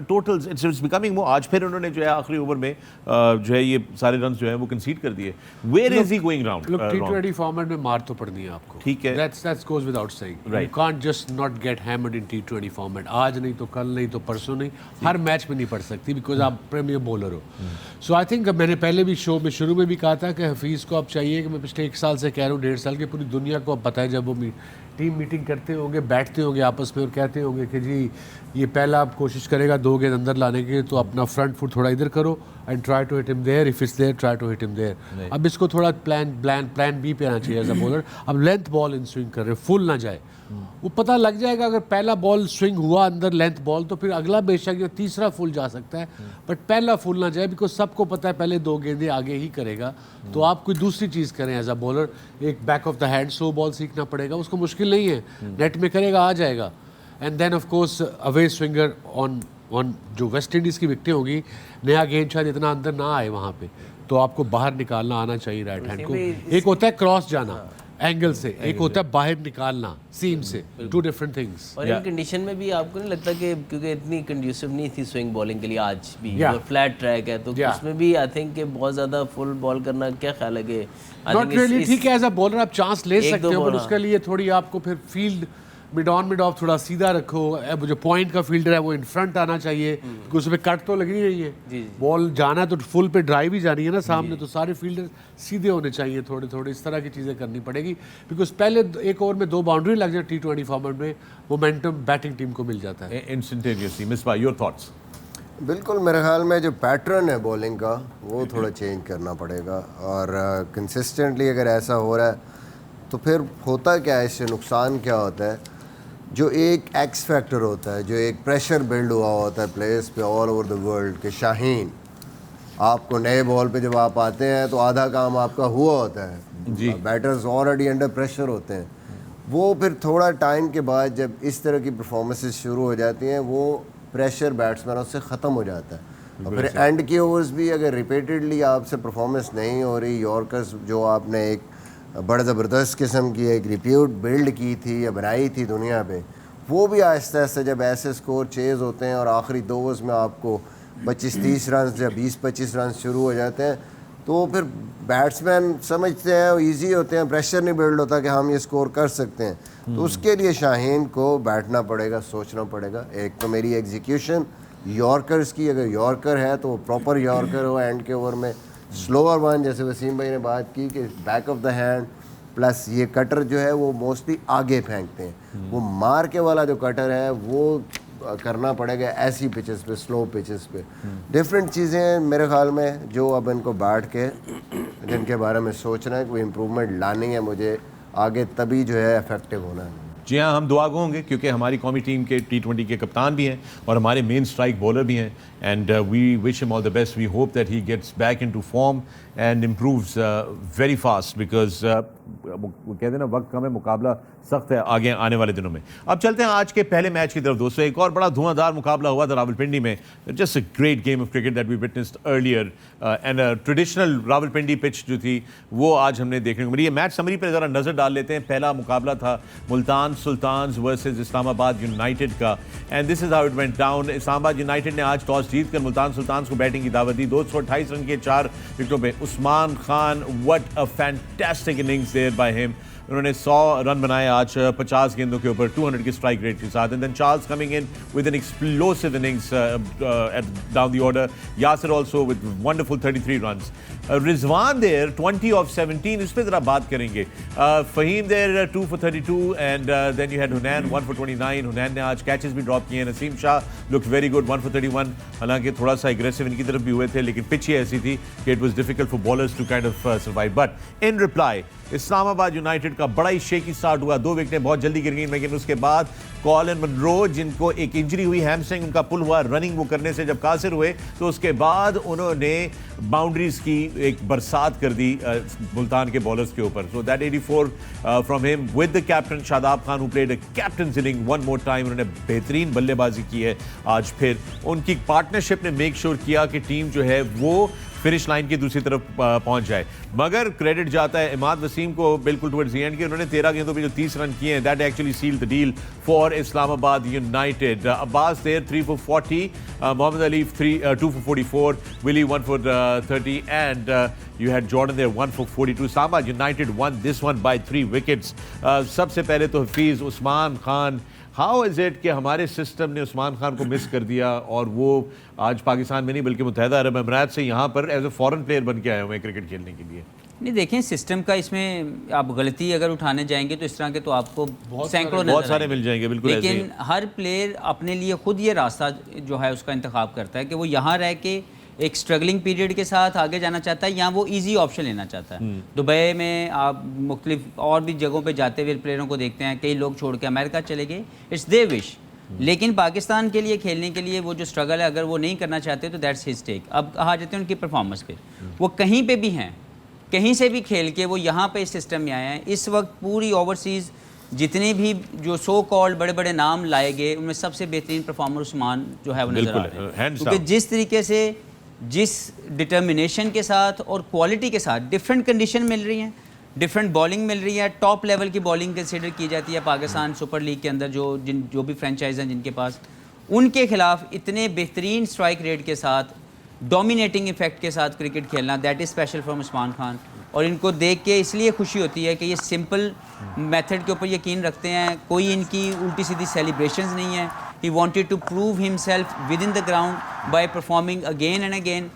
totals, it's becoming more. आज फिर उन्होंने जो है आखिरी over में जो है ये सारे रन जो है वो कंसीड कर दिए. Where is he going round? Look, T20 format में मार तो पड़नी है आपको. ठीक है. That goes without saying. Right. You can't just not get hammered in T20 format. आज नहीं तो कल नहीं तो परसों नहीं, हर मैच में नहीं पड़ सकती बिकॉज आप प्रीमियर बॉलर हो. सो आई थिंक मैंने पहले भी शो में शुरू में भी कहा था कि हफीज़ को अब चाहिए कि मैं पिछले 1 साल से कह रहा हूँ, 1.5 साल की पूरी दुनिया को अब पता है, जब वो टीम मीटिंग करते होंगे, बैठते होंगे आपस में और कहते होंगे कि जी ये पहला आप कोशिश करेगा 2 गेंद अंदर लाने की, तो अपना फ्रंट फुट थोड़ा इधर करो and try to hit him there, if it's there try to hit him there. अब इसको थोड़ा प्लान बी पे आना चाहिए एज अ बॉलर. अब लेंथ बॉल इन स्विंग कर रहे, फुल ना जाए. वो पता लग जाएगा अगर पहला बॉल स्विंग हुआ अंदर लेंथ बॉल, तो फिर अगला बेशक या तीसरा फुल जा सकता है, बट पहला फुल ना जाए बिकॉज सबको पता है पहले 2 गेंदें आगे ही करेगा. तो आप कोई दूसरी चीज़ करें एज अ बॉलर, एक back of the hand slow ball सीखना पड़ेगा. उसको मुश्किल नहीं है, नेट में करेगा आ जाएगा. And then of course away swinger on जो वेस्ट इंडीज़ की विकटें होगी, नया गेंद शायद इतना अंदर ना आए वहाँ पे, तो आपको बाहर निकालना आना चाहिए राइट हैंड को. एक होता है क्रॉस जाना एंगल से, एक होता है बाहर निकालना सीम से, 2 डिफरेंट थिंग्स. और इन कंडीशन में भी आपको नहीं लगता कि क्योंकि इतनी कंड्यूसिव नहीं थी स्विंग बॉलिंग के लिए आज भी, और फ्लैट ट्रैक है, तो उसमें भी आई थिंक कि बहुत ज़्यादा फुल बॉल करना, क्या ख्याल है कि नॉट रियली ठीक है. एज अ बॉलर आप चांस ले सकते हो, पर उसके लिए थोड़ी आपको फिर फील्ड मिड ऑफ थोड़ा सीधा रखो. अब जो पॉइंट का फील्डर है वो इन फ्रंट आना चाहिए, क्योंकि उसमें कट तो लगी रही है, बॉल जाना तो फुल पे ड्राइव ही जानी है ना सामने, तो सारे फील्डर सीधे होने चाहिए. थोड़े थोड़े इस तरह की चीज़ें करनी पड़ेगी, बिकॉज पहले 1 ओवर में 2 बाउंड्री लग जाए T20 फॉर्मेट में, मोमेंटम बैटिंग टीम को मिल जाता है इंस्टेंटेनियसली. Misbah, your thoughts? बिल्कुल, मेरे ख्याल में जो पैटर्न है बॉलिंग का वो थोड़ा चेंज करना पड़ेगा. और कंसिस्टेंटली अगर ऐसा हो रहा है तो फिर होता क्या है, इससे नुकसान क्या होता है, जो एक एक्स फैक्टर होता है, जो एक प्रेशर बिल्ड हुआ होता है प्लेयर्स पे ऑल ओवर द वर्ल्ड के शाहीन, आपको नए बॉल पे जब आप आते हैं तो आधा काम आपका हुआ होता है. बैटर्स ऑलरेडी अंडर प्रेशर होते हैं. वो फिर थोड़ा टाइम के बाद जब इस तरह की परफॉर्मेंसेस शुरू हो जाती हैं, वो प्रेशर बैट्समैनों से ख़त्म हो जाता है. और फिर एंड के ओवर्स भी अगर रिपीटेडली आपसे परफॉर्मेंस नहीं हो रही, यॉर्कर्स जो आपने एक बड़ा ज़बरदस्त किस्म की एक रिप्यूट बिल्ड की थी या बनाई थी दुनिया पे, वो भी आहिस्ता आहिस्ता जब ऐसे स्कोर चेज़ होते हैं और आखिरी 2 ओवर्स में आपको 25-30 रन या 20-25 रन शुरू हो जाते हैं, तो फिर बैट्समैन समझते हैं, ईजी होते हैं, प्रेशर नहीं बिल्ड होता कि हम ये स्कोर कर सकते हैं. तो उसके लिए शाहीन को बैठना पड़ेगा, सोचना पड़ेगा. एक तो मेरी एग्जीक्यूशन यॉर्कर्स की, अगर यॉर्कर है तो वो प्रॉपर यॉर्कर हो एंड के ओवर में, स्लोअर वन जैसे वसीम भाई ने बात की कि back of the hand, plus ये कटर जो है वो मोस्टली आगे फेंकते हैं. वो मार के वाला जो कटर है वो करना पड़ेगा ऐसी पिचेस पे, स्लो पिचेस पे. डिफरेंट चीज़ें मेरे ख्याल में जो अब इनको बैठ के जिनके बारे में सोचना है, कोई इम्प्रूवमेंट लानी है मुझे आगे, तभी जो है इफेक्टिव होना है. जी हाँ, हम दुआ गो होंगे क्योंकि हमारी कौमी टीम के T20 के कप्तान भी हैं और हमारे मेन स्ट्राइक बॉलर भी हैं. And we wish him all the best. We hope that he gets back into form and improves very fast, because वो कहते हैं ना, वक्त कम है, मुकाबला सख्त है आगे आने वाले दिनों में. अब चलते हैं आज के पहले मैच की तरफ दोस्तों. एक और बड़ा धुआंधार मुकाबला हुआ था रावलपिंडी में. Just a great game of cricket that we witnessed earlier, and traditional Rawalpindi pitch जो थी वो आज हमने देखने को मिली. ये मैच समरी पर ज़रा नज़र डाल लेते हैं. पहला मुकाबला था मुल्तान सुल्तान्स वर्सेस इस्लामाबाद यूनाइटेड का, and this is how it went down. Islamabad United ने आज टॉस जीतकर मुल्तान सुल्तान्स को बैटिंग की दावत दी. 228 रन के 4 विकेटों पे Usman Khan, what a fantastic innings there by him. उन्होंने 100 रन बनाए आज 50 गेंदों के ऊपर 200 की स्ट्राइक रेट के साथ. And then Charles coming in with an explosive innings down the order. Yasir also with wonderful 33 runs. Rizwan there 20 of 17. इस पर ज़रा बात करेंगे. Faheem there 2 for 32 and then you had Hunain 1 for 29. Hunain ने आज कैचेस भी ड्रॉप किए. Naseem Shah look very good 1 for 31. हालांकि थोड़ा सा एग्रेसिव इनकी तरफ भी हुए थे, लेकिन पिच ही ऐसी थी कि it was difficult for bowlers to kind of survive. But in reply Islamabad United का बड़ा ही शेकी स्टार्ट हुआ, 2 विकेटें बहुत जल्दी गिर गई, लेकिन उसके बाद कॉलिन मनरो जिनको एक इंजरी हुई, हैमस्ट्रिंग उनका पुल हुआ रनिंग वो करने से, जब कासिर हुए तो उसके बाद उन्होंने बाउंड्रीज की एक बरसात कर दी मुल्तान के बॉलर्स के ऊपर. So that 84 from him with the captain Shadab Khan who played a captains inning one more time. उन्होंने बेहतरीन बल्लेबाजी की है आज. फिर उनकी पार्टनरशिप ने मेक श्योर किया कि टीम जो है वो फिनिश लाइन की दूसरी तरफ पहुंच जाए. मगर क्रेडिट जाता है इमाद वसीम को बिल्कुल टुवर्ड्स द एंड के. उन्होंने 13 गेंदों पे जो 30 रन किए हैं, that actually sealed the deal for Islamabad United. Abbas there 3 for 40, Mohammad Ali 2 for 44, Willie 1 for 30, and you had Jordan there 1 for 42. Islamabad United won this one by 3 wickets. सबसे पहले तो Hafeez Usman Khan, how is it कि हमारे सिस्टम ने उस्मान खान को मिस कर दिया और वो आज पाकिस्तान में नहीं बल्कि मुत्तहिदा अरब अमीरात से यहाँ पर एज ए फॉरेन प्लेयर बन के आए हुए हैं क्रिकेट खेलने के लिए. नहीं देखें, सिस्टम का इसमें आप गलती अगर उठाने जाएंगे तो इस तरह के तो आपको सैकड़ों बहुत सारे मिल जाएंगे. बिल्कुल. लेकिन हर प्लेयर अपने लिए खुद ये रास्ता जो है उसका इंतखाब करता है कि वो यहाँ रह के एक स्ट्रगलिंग पीरियड के साथ आगे जाना चाहता है या वो इजी ऑप्शन लेना चाहता है. दुबई में आप मुख्तलिफ और भी जगहों पे जाते हुए प्लेयरों को देखते हैं, कई लोग छोड़ के अमेरिका चले गए, इट्स देयर विश. लेकिन पाकिस्तान के लिए खेलने के लिए वो जो स्ट्रगल है, अगर वो नहीं करना चाहते तो दैट्स हिज टेक. अब आ जाते हैं उनकी परफॉर्मेंस पे. वो कहीं पे भी हैं, कहीं से भी खेल के वो यहाँ पे इस सिस्टम में आए हैं. इस वक्त पूरी ओवरसीज़ जितने भी जो सो कॉल्ड बड़े बड़े नाम लाए गए उनमें सबसे बेहतरीन परफॉर्मर उस्मान जो है वो नजर आ रहे हैं. क्योंकि जिस तरीके से, जिस डिटर्मिनेशन के साथ और क्वालिटी के साथ डिफरेंट कंडीशन मिल रही हैं, डिफरेंट बॉलिंग मिल रही है, टॉप लेवल की बॉलिंग कंसिडर की जाती है पाकिस्तान सुपर लीग के अंदर. जो भी फ्रेंचाइज हैं जिनके पास, उनके खिलाफ इतने बेहतरीन स्ट्राइक रेट के साथ, डोमिनेटिंग इफेक्ट के साथ क्रिकेट खेलना, that is special from Usman Khan. और इनको देख के इसलिए खुशी होती है कि ये सिंपल मेथड के ऊपर यकीन रखते हैं. कोई इनकी उल्टी सीधी सेलिब्रेशंस नहीं है. He wanted to prove himself within the ground by performing again and again,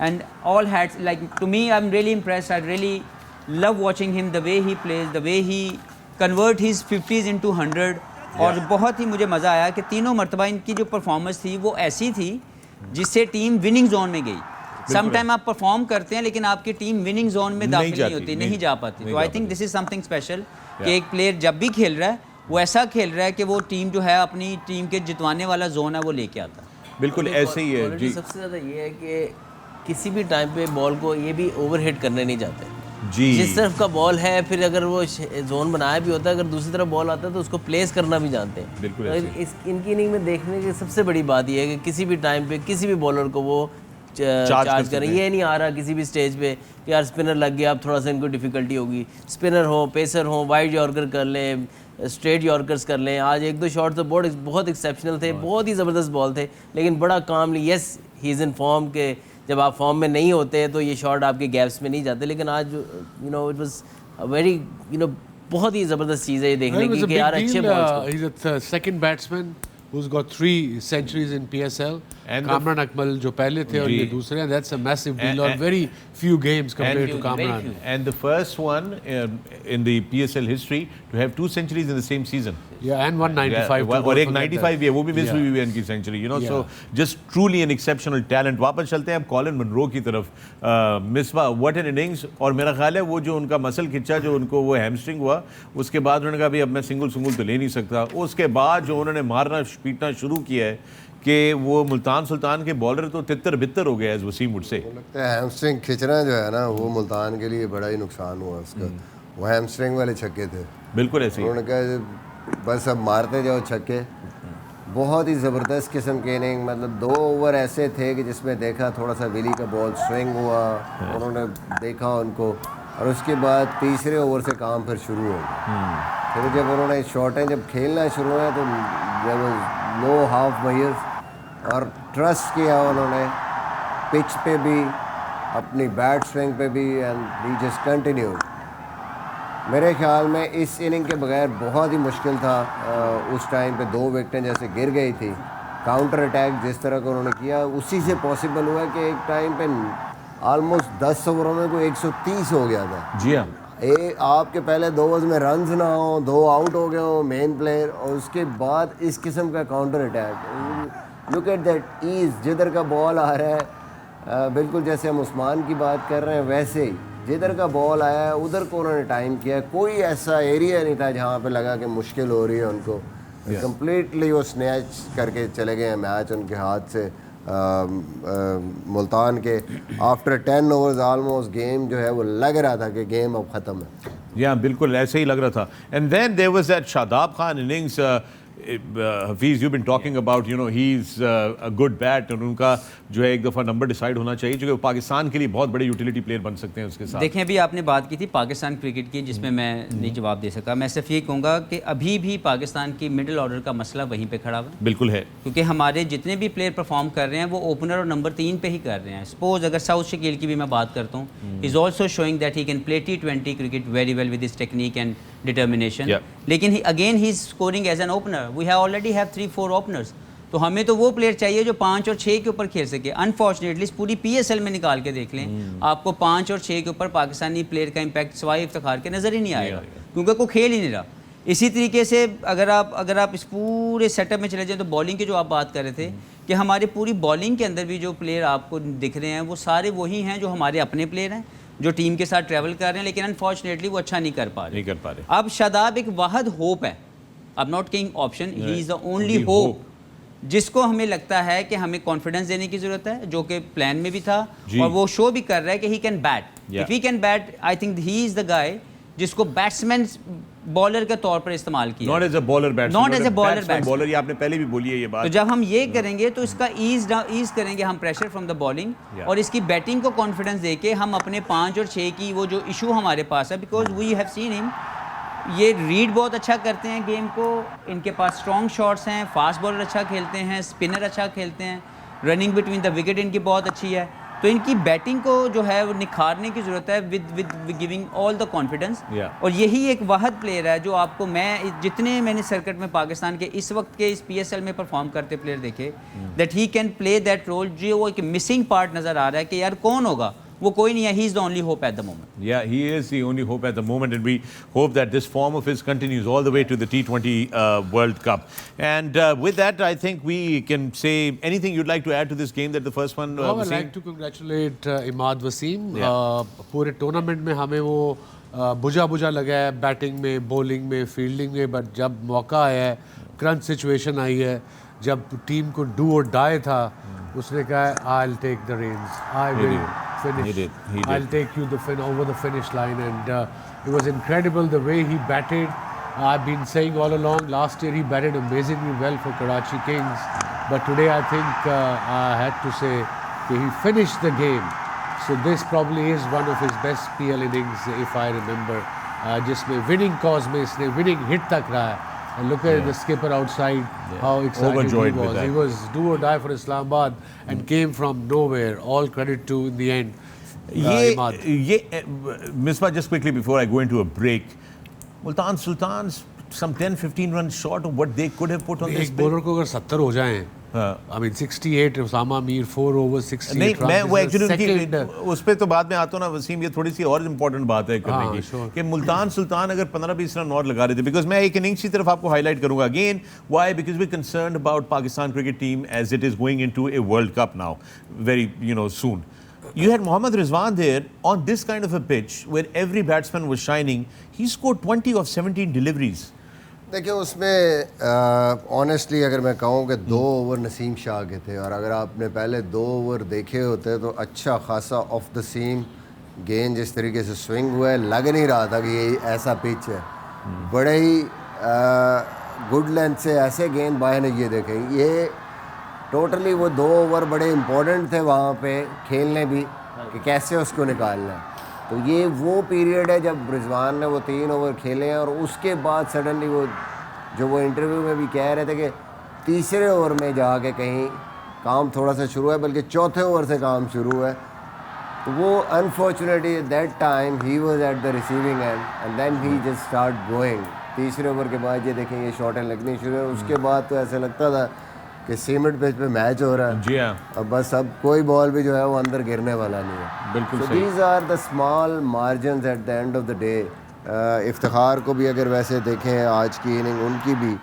and all hats, like, to me, I'm really impressed. I really love watching him, the way he plays, the way he convert his 50s into 100. और बहुत ही मुझे मज़ा आया कि तीनों मरतबा इनकी जो परफॉर्मेंस थी वो ऐसी थी जिससे टीम विनिंग जोन में गई. सम टाइम आप परफॉर्म करते हैं लेकिन आपकी टीम विनिंग जोन में दाखिल नहीं होती, नहीं जा पाती. तो I think this is something special कि एक प्लेयर जब भी खेल रहा है वो ऐसा खेल रहा है कि वो टीम जो है अपनी टीम के जितवाने वाला जोन है वो लेके आता है. बिल्कुल ऐसे ही है जी. सबसे ज़्यादा ये है कि किसी भी टाइम पे बॉल को ये भी ओवरहिट करने नहीं जाते जी. जिस तरफ का बॉल है, फिर अगर वो जोन बनाया भी होता है, अगर दूसरी तरफ बॉल आता है तो उसको प्लेस करना भी जानते हैं. बिल्कुल. तो इनकी इनिंग में देखने की सबसे बड़ी बात ये है कि किसी भी टाइम पे किसी भी बॉलर को वो चार्ज करें. ये नहीं आ रहा किसी भी स्टेज पे कि यार स्पिनर लग गया, अब थोड़ा सा इनको डिफ़िकल्टी होगी. स्पिनर हो, पेसर हो, वाइड यॉर्कर कर लें, स्ट्रेट यॉर्कर्स कर लें. आज 1-2 शॉट तो बहुत एक्सेप्शनल थे, बहुत ही ज़बरदस्त बॉल थे, लेकिन बड़ा कामली. Yes, he is in form के जब आप फॉर्म में नहीं होते तो ये शॉट आपके गैप्स में नहीं जाते. लेकिन आज इट वाज अ वेरी बहुत ही ज़बरदस्त चीज़ है ये देखने की कि यार अच्छे balls. He's a second batsman who's got 3 centuries in PSL. And Kamran Akmal जो पहले थे और ये दूसरे हैं. That's a massive deal on very few games compared to Kamran. And the first one in the PSL history to have 2 centuries in the same season. Yeah, and 195. और एक 95 भी है, वो भी मिस हुई है इनकी century. So just truly an exceptional talent. वापस चलते हैं अब कॉलिन मनरो की तरफ. Misbah, what an innings. और मेरा ख्याल है वो जो उनका मसल खिंचा, जो उनको वो हैमस्ट्रिंग हुआ, उसके बाद उन्होंने कहा भाई अब मैं सिंगल तो ले नहीं सकता. उसके बाद जो उन्होंने मारना पीटना शुरू किया है कि वो मुल्तान सुल्तान के बॉलर तो तितर बितर हो गया है वसीम मुझ से. लगता है हैमस्ट्रिंग खिंचना जो है ना वो मुल्तान के लिए बड़ा ही नुकसान हुआ उसका. वो हैमस्ट्रिंग वाले छक्के थे. बिल्कुल ऐसे ही. उन्होंने कहा बस अब मारते जाओ छक्के. बहुत ही ज़बरदस्त किस्म के इनिंग. मतलब 2 ओवर ऐसे थे कि जिसमें देखा थोड़ा सा विली का बॉल स्विंग हुआ, उन्होंने देखा उनको, और उसके बाद तीसरे ओवर से काम फिर शुरू हो गया. फिर जब उन्होंने शॉटें जब खेलना शुरू हुआ तो जब लो हाफ मयर्स और ट्रस्ट किया उन्होंने पिच पे भी, अपनी बैट स्विंग पे भी, एंड ही जस्ट कंटिन्यूड. मेरे ख्याल में इस इनिंग के बगैर बहुत ही मुश्किल था. उस टाइम पे 2 विकेटें जैसे गिर गई थी. काउंटर अटैक जिस तरह का उन्होंने किया उसी से पॉसिबल हुआ कि एक टाइम पे ऑलमोस्ट 10 ओवरों में कोई 130 हो गया था. जी हाँ. आपके पहले 2 ओवर्स में रन्स ना हो, 2 आउट हो गए हो मेन प्लेयर, और उसके बाद इस किस्म का counter attack. Look at that ease, जिधर का बॉल आ रहा है बिल्कुल जैसे हम उस्मान की बात कर रहे हैं वैसे ही जिधर का बॉल आया है उधर को उन्होंने टाइम किया, कोई ऐसा एरिया नहीं था जहाँ पे लगा कि मुश्किल हो रही है उनको। कंप्लीटली वो स्नैच करके चले गए हैं मैच उनके हाथ से। मुल्तान के आफ्टर 10 ओवर्स ऑलमोस्ट गेम जो है वो लग रहा था कि गेम अब ख़त्म है। या बिल्कुल ऐसे ही लग रहा था। And then there was that Shadab Khan innings. Hafeez, you been talking about you know he is a good bat, और उनका जो है एक दफ़ा नंबर डिसाइड होना चाहिए, क्योंकि पाकिस्तान के लिए बहुत बड़े यूटिलिटी प्लेयर बन सकते हैं उसके साथ। देखें, अभी आपने बात की थी पाकिस्तान क्रिकेट की, जिसमें मैं नहीं जवाब दे सका। मैं सिर्फ ये कहूँगा कि अभी भी पाकिस्तान की मिडिल ऑर्डर का मसला वहीं पे खड़ा हुआ है। बिल्कुल है, क्योंकि हमारे जितने भी प्लेयर परफॉर्म कर रहे हैं वो ओपनर और नंबर 3 पे ही कर रहे हैं। सपोज अगर साउथ शकील की भी मैं बात करता हूँ, is also showing that he can play T20 cricket very well with his technique and determination. लेकिन again he is scoring as an opener. We have already have 3-4 openers. तो हमें तो वो प्लेयर चाहिए जो 5 और 6 के ऊपर खेल सके। अनफॉर्चुनेटली इस पूरी PSL में निकाल के देख लें, आपको 5 और 6 के ऊपर पाकिस्तानी प्लेयर का इम्पैक्ट सिवाय इफ्तिखार के नज़र ही नहीं आएगा, क्योंकि कोई खेल ही नहीं रहा। इसी तरीके से अगर आप इस पूरे सेटअप में चले जाएं तो बॉलिंग की जो आप बात कर रहे थे कि हमारी पूरी बॉलिंग के अंदर भी जो प्लेयर आपको दिख रहे हैं वो सारे वही हैं जो हमारे अपने प्लेयर हैं, जो टीम के साथ ट्रैवल कर रहे हैं, लेकिन अनफॉर्चुनेटली वो अच्छा नहीं कर पा रहे। अब शादाब एक वाहद होप है, अब not king option, he is the only hope जिसको हमें लगता है कि हमें कॉन्फिडेंस देने की ज़रूरत है, जो कि प्लान में भी था और वो शो भी कर रहा है कि he can bat. If he can bat, I think he is the guy जिसको बैट्समैन बॉलर के तौर पर इस्तेमाल किया, not as a bowler batsman, not as a bowler bowler. ये आपने पहले भी बोली है ये बात। तो जब हम ये करेंगे तो इसका ईज करेंगे हम प्रेशर फ्रॉम द बॉलिंग, और इसकी बैटिंग को कॉन्फिडेंस देके हम अपने 5 और 6 की वो जो इशू हमारे पास है, because we have seen him, ये रीड बहुत अच्छा करते हैं गेम को, इनके पास स्ट्रॉन्ग शॉट्स हैं, फास्ट बॉलर अच्छा खेलते हैं, स्पिनर अच्छा खेलते हैं, रनिंग बिटवीन द विकेट इनकी बहुत अच्छी है। तो इनकी बैटिंग को जो है वो निखारने की ज़रूरत है with giving all the confidence. और यही एक वाहद प्लेयर है जो आपको, मैं जितने मैंने सर्किट में पाकिस्तान के इस वक्त के इस PSL में परफॉर्म करते प्लेयर देखे, that he can play that role, जो वो एक मिसिंग पार्ट नज़र आ रहा है कि यार कौन होगा, वो कोई नहीं है। ही is the only hope at the moment. Yeah, he is the only hope at the moment, and we hope that this form of his continues all the way to the T20 World Cup. And with that, I think we can say anything you'd like to add to this game, that the first one. I'd like to congratulate Imad Wasim. पूरे tournament में हमें वो बुझा लगा है batting में, bowling में, fielding में, बट जब मौका आया है, क्रंच सिचुएशन आई है, जब टीम को डू और डाई था, उसने कहा I'll take the reins, I will finish, He did. I'll take you over the finish line, and it was incredible the way he batted. I've been saying all along, last year he batted amazingly well for Karachi Kings, but today I think I had to say that he finished the game. So this probably is one of his best PL innings, if I remember, जिसमें winning cause में इसने winning hit तक रहा है. And look at the skipper outside, how excited Overjoyed he with was. that. He was do or die for Islamabad and came from nowhere. All credit to, in the end, Imad. Misbah, just quickly before I go into a break, Multan Sultans some 10-15 runs short of what they could have put on this एक pitch. Bowler को अगर 70 हो जाएं, I mean 68, Usama Mir 4 overs 68 नहीं, मैं वो runs, actually उस पर तो बाद में आता हूँ ना वसीम, ये थोड़ी सी और इम्पोर्टेंट बात है करने की sure. कि मुल्तान सुल्तान अगर 15-20 रन और लगा रहे थे, बिकॉज मैं एक इनिंग्स की तरफ आपको हाईलाइट करूंगा again, why, because we concerned about Pakistan cricket team as it is going into a world cup now very soon. You had Mohammad Rizwan there on this kind of a pitch where every batsman was shining. He scored 20 of 17 deliveries. देखिए उसमें honestly अगर मैं कहूँ कि 2 over Naseem Shah के थे, और अगर आपने पहले 2 ओवर देखे होते तो अच्छा खासा ऑफ द सीम गेंद जिस तरीके से स्विंग हुआ है, लग नहीं रहा था कि ये ऐसा पिच है. बड़े ही गुड लेंथ से ऐसे गेंद बाहर ने ये देखे. ये टोटली वो 2 ओवर बड़े इम्पोर्टेंट थे वहाँ पे खेलने भी, कि कैसे उसको निकालना है. तो ये वो पीरियड है जब रिजवान ने वो 3 ओवर खेले हैं, और उसके बाद सडनली वो इंटरव्यू में भी कह रहे थे कि तीसरे ओवर में जाके कहीं काम थोड़ा सा शुरू है, बल्कि चौथे ओवर से काम शुरू है. तो वो unfortunately that time he was at the receiving end then he just start going. तीसरे ओवर के बाद ये देखें ये शॉटें लगनी शुरू है. उसके बाद तो ऐसा लगता था कि सीमेंट पिच पे मैच हो रहा है. जी हाँ, अब बस अब कोई बॉल भी जो है वो अंदर गिरने वाला नहीं है. बिल्कुल so सही. these are the small margins at the end of the day. Iftikhar को भी अगर वैसे देखें आज की इनिंग उनकी भी,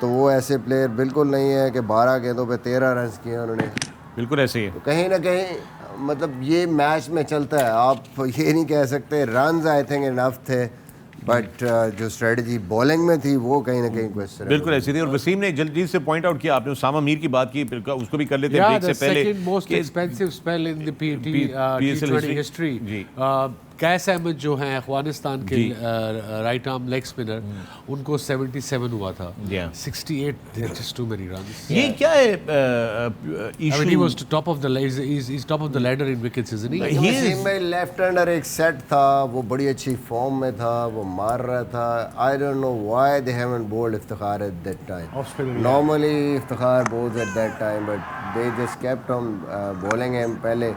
तो वो ऐसे प्लेयर बिल्कुल नहीं है कि 12 गेंदों पे 13 रन किए उन्होंने. बिल्कुल ऐसे ही है. तो कहीं ना कहीं मतलब ये मैच में चलता है, आप ये नहीं कह सकते। रन्स आई थिंक इनफ थे, बट जो स्ट्रेटजी बॉलिंग में थी वो कहीं ना कहीं क्वेश्चन। बिल्कुल ऐसी थी। और वसीम ने जल्दी से पॉइंट आउट किया, आपने उसामा मीर की बात की, फिर उसको भी कर लेते हैं Yeah, ब्रेक the से पहले। second most expensive spell in the PSL T20 history. जी। कैस अहमद जो हैं अफगानिस्तान के राइट आर्म लेग स्पिनर, उनको 77 हुआ था। Yeah. 68 just too many runs. ये क्या है I mean, he was top of the he's top of the ladder in wickets, isn't he? He is- Wasim भाई लेफ्ट हैंडर एक सेट था, वो बड़ी अच्छी फॉर्म में था, वो मार रहा था। I don't know why they haven't bowled Iftikhar at that time. Off spinner, yeah. Normally Iftikhar bowls at that time, but they just kept on bowling him. पहले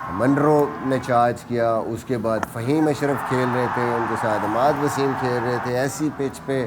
मनरो ने चार्ज किया, उसके बाद फ़हीम अशरफ खेल रहे थे, उनके साथ अमाद वसीम खेल रहे थे ऐसी पिच पे,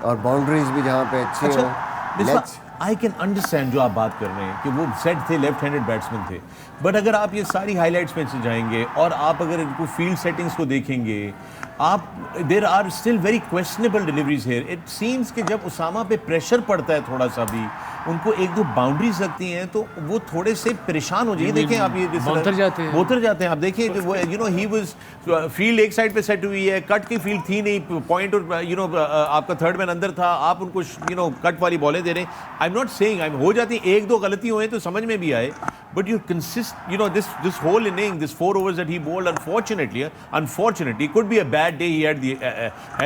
और बाउंड्रीज भी जहाँ पे अच्छी हो। आई कैन अंडरस्टैंड जो आप बात कर रहे हैं कि वो सेट थे, लेफ्ट हैंडेड बैट्समैन थे, बट अगर आप ये सारी हाइलाइट्स में से जाएंगे और आप अगर इनको फील्ड सेटिंग्स को देखेंगे, आप there are still very questionable deliveries here. It seems कि जब उसामा पे प्रेशर पड़ता है थोड़ा सा भी, उनको एक दो बाउंड्रीज लगती हैं तो वो थोड़े से परेशान हो जाइए। देखें आप, ये बोतर जाते हैं। बोतर जाते हैं। आप देखिए वो ही वाज फील्ड एक साइड पे सेट हुई है, कट की फील्ड थी नहीं, पॉइंट और आपका थर्ड मैन अंदर था, आप उनको कट वाली बॉलें दे रहे हैं। आई एम नॉट सेइंग हो जाती है, एक दो गलती हुए तो समझ में भी आए, but you consist this whole inning, this 4 overs that he bowled, unfortunately could be a bad day he had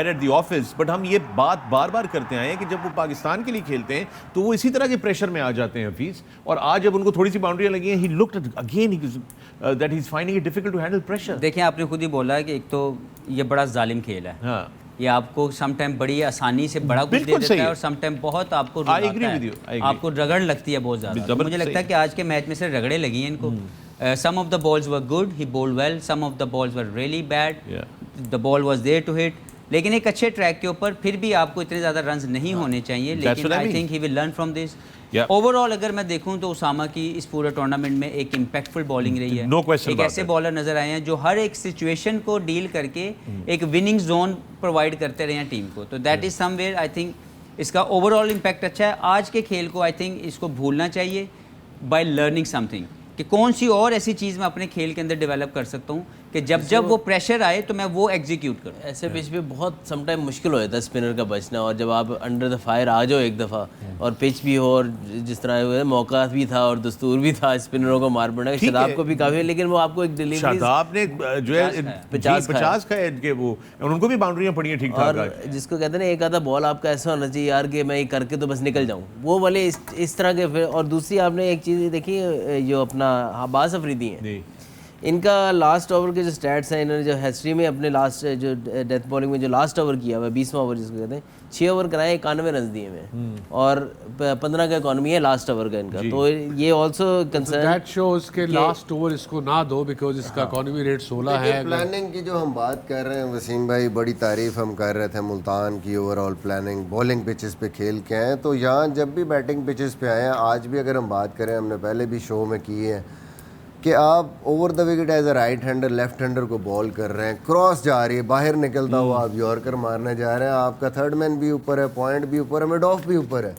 at the office, but हम ये बात बार बार करते आए हैं कि जब वो पाकिस्तान के लिए खेलते हैं तो वो इसी तरह के प्रेशर में आ जाते हैं हफीज। और आज जब उनको थोड़ी सी बाउंड्रियां लगी हैं, he looked again that he's finding it difficult to handle pressure। देखिए, आपने खुद ही बोला कि एक तो ये बड़ा जालिम खेल है। हाँ, ये आपको सम टाइम बड़ी आसानी से बड़ा कुछ दे बिल्कुल देता सही है है। और सम टाइम बहुत आपको I रुलाता agree है। with you, I agree। आपको रगड़ लगती है बहुत ज़्यादा। तो जबरदस्त मुझे लगता है सही। कि आज के मैच में से रगड़े लगी हैं इनको। Some of the balls were good, he bowled well, some of the balls were really bad, the ball was there to hit. लेकिन एक अच्छे ट्रैक के ऊपर फिर भी आपको इतने ज़्यादा रन्स नहीं होने चाहिए, That's लेकिन what I I mean। Think he will learn from this. Yeah। Overall अगर मैं देखूं तो उसामा की इस पूरे टूर्नामेंट में एक इम्पैक्टफुल बॉलिंग रही है। No question एक about ऐसे that। बॉलर नजर आए हैं जो हर एक सिचुएशन को डील करके एक विनिंग जोन प्रोवाइड करते रहे हैं टीम को। तो that is somewhere I think इसका ओवरऑल इम्पैक्ट अच्छा है। आज के खेल को आई थिंक इसको भूलना चाहिए बाय लर्निंग समथिंग, कि कौन सी और ऐसी चीज़ मैं अपने खेल के अंदर डेवलप कर सकता हूँ कि जब वो प्रेशर आए तो मैं वो एग्जीक्यूट करूँ। ऐसे पिच पे बहुत समटाइम मुश्किल हो जाता है स्पिनर का बचना, और जब आप अंडर द फायर आ जाओ एक दफ़ा और पिच भी हो और जिस तरह मौका भी था और दस्तूर भी था स्पिनरों को मार पड़ने का, ठीक शादाब है। को भी काफ़ी, लेकिन वो आपको एक डिलीवरी शादाब ने जो है 50 का इनके वो, और उनको भी बाउंड्रियां पड़ी हैं ठीक ठाक। और जिसको कहते हैं ना एक आधा बॉल आपका ऐसा होना चाहिए यार कि मैं ये करके तो बस निकल जाऊं, वो वाले इस तरह के। फिर और दूसरी आपने एक चीज़ देखी जो अपना अब्बास अफरीदी हैं, इनका लास्ट ओवर के जो स्टैट्स हैं, इन्होंने जो हिस्ट्री में अपने लास्ट जो डेथ बॉलिंग में जो लास्ट ओवर किया हुआ है 20वां ओवर जिसको कहते हैं, 6 ओवर कराए 91 रन दिए हुए, और 15 का इकॉनमी है लास्ट ओवर का इनका। तो ये ऑल्सो कंसर्न दैट शोज के लास्ट ओवर इसको ना दो, बिकॉज इसका इकॉनमी रेट 16 है। प्लानिंग की जो हम बात कर रहे हैं वसीम भाई, बड़ी तारीफ हम कर रहे थे मुल्तान की ओवरऑल प्लानिंग, बॉलिंग पिचेस पे खेल के आए। तो यहाँ जब भी बैटिंग पिचेस पे आए हैं, आज भी अगर हम बात करें, हमने पहले भी शो में की है कि आप over the wicket as a right hander left hander को बॉल कर रहे हैं, क्रॉस जा रही है, बाहर निकलता हुआ आप यॉर्कर मारने जा रहे हैं, आपका थर्ड मैन भी ऊपर है, पॉइंट भी ऊपर है, मिड ऑफ भी ऊपर है,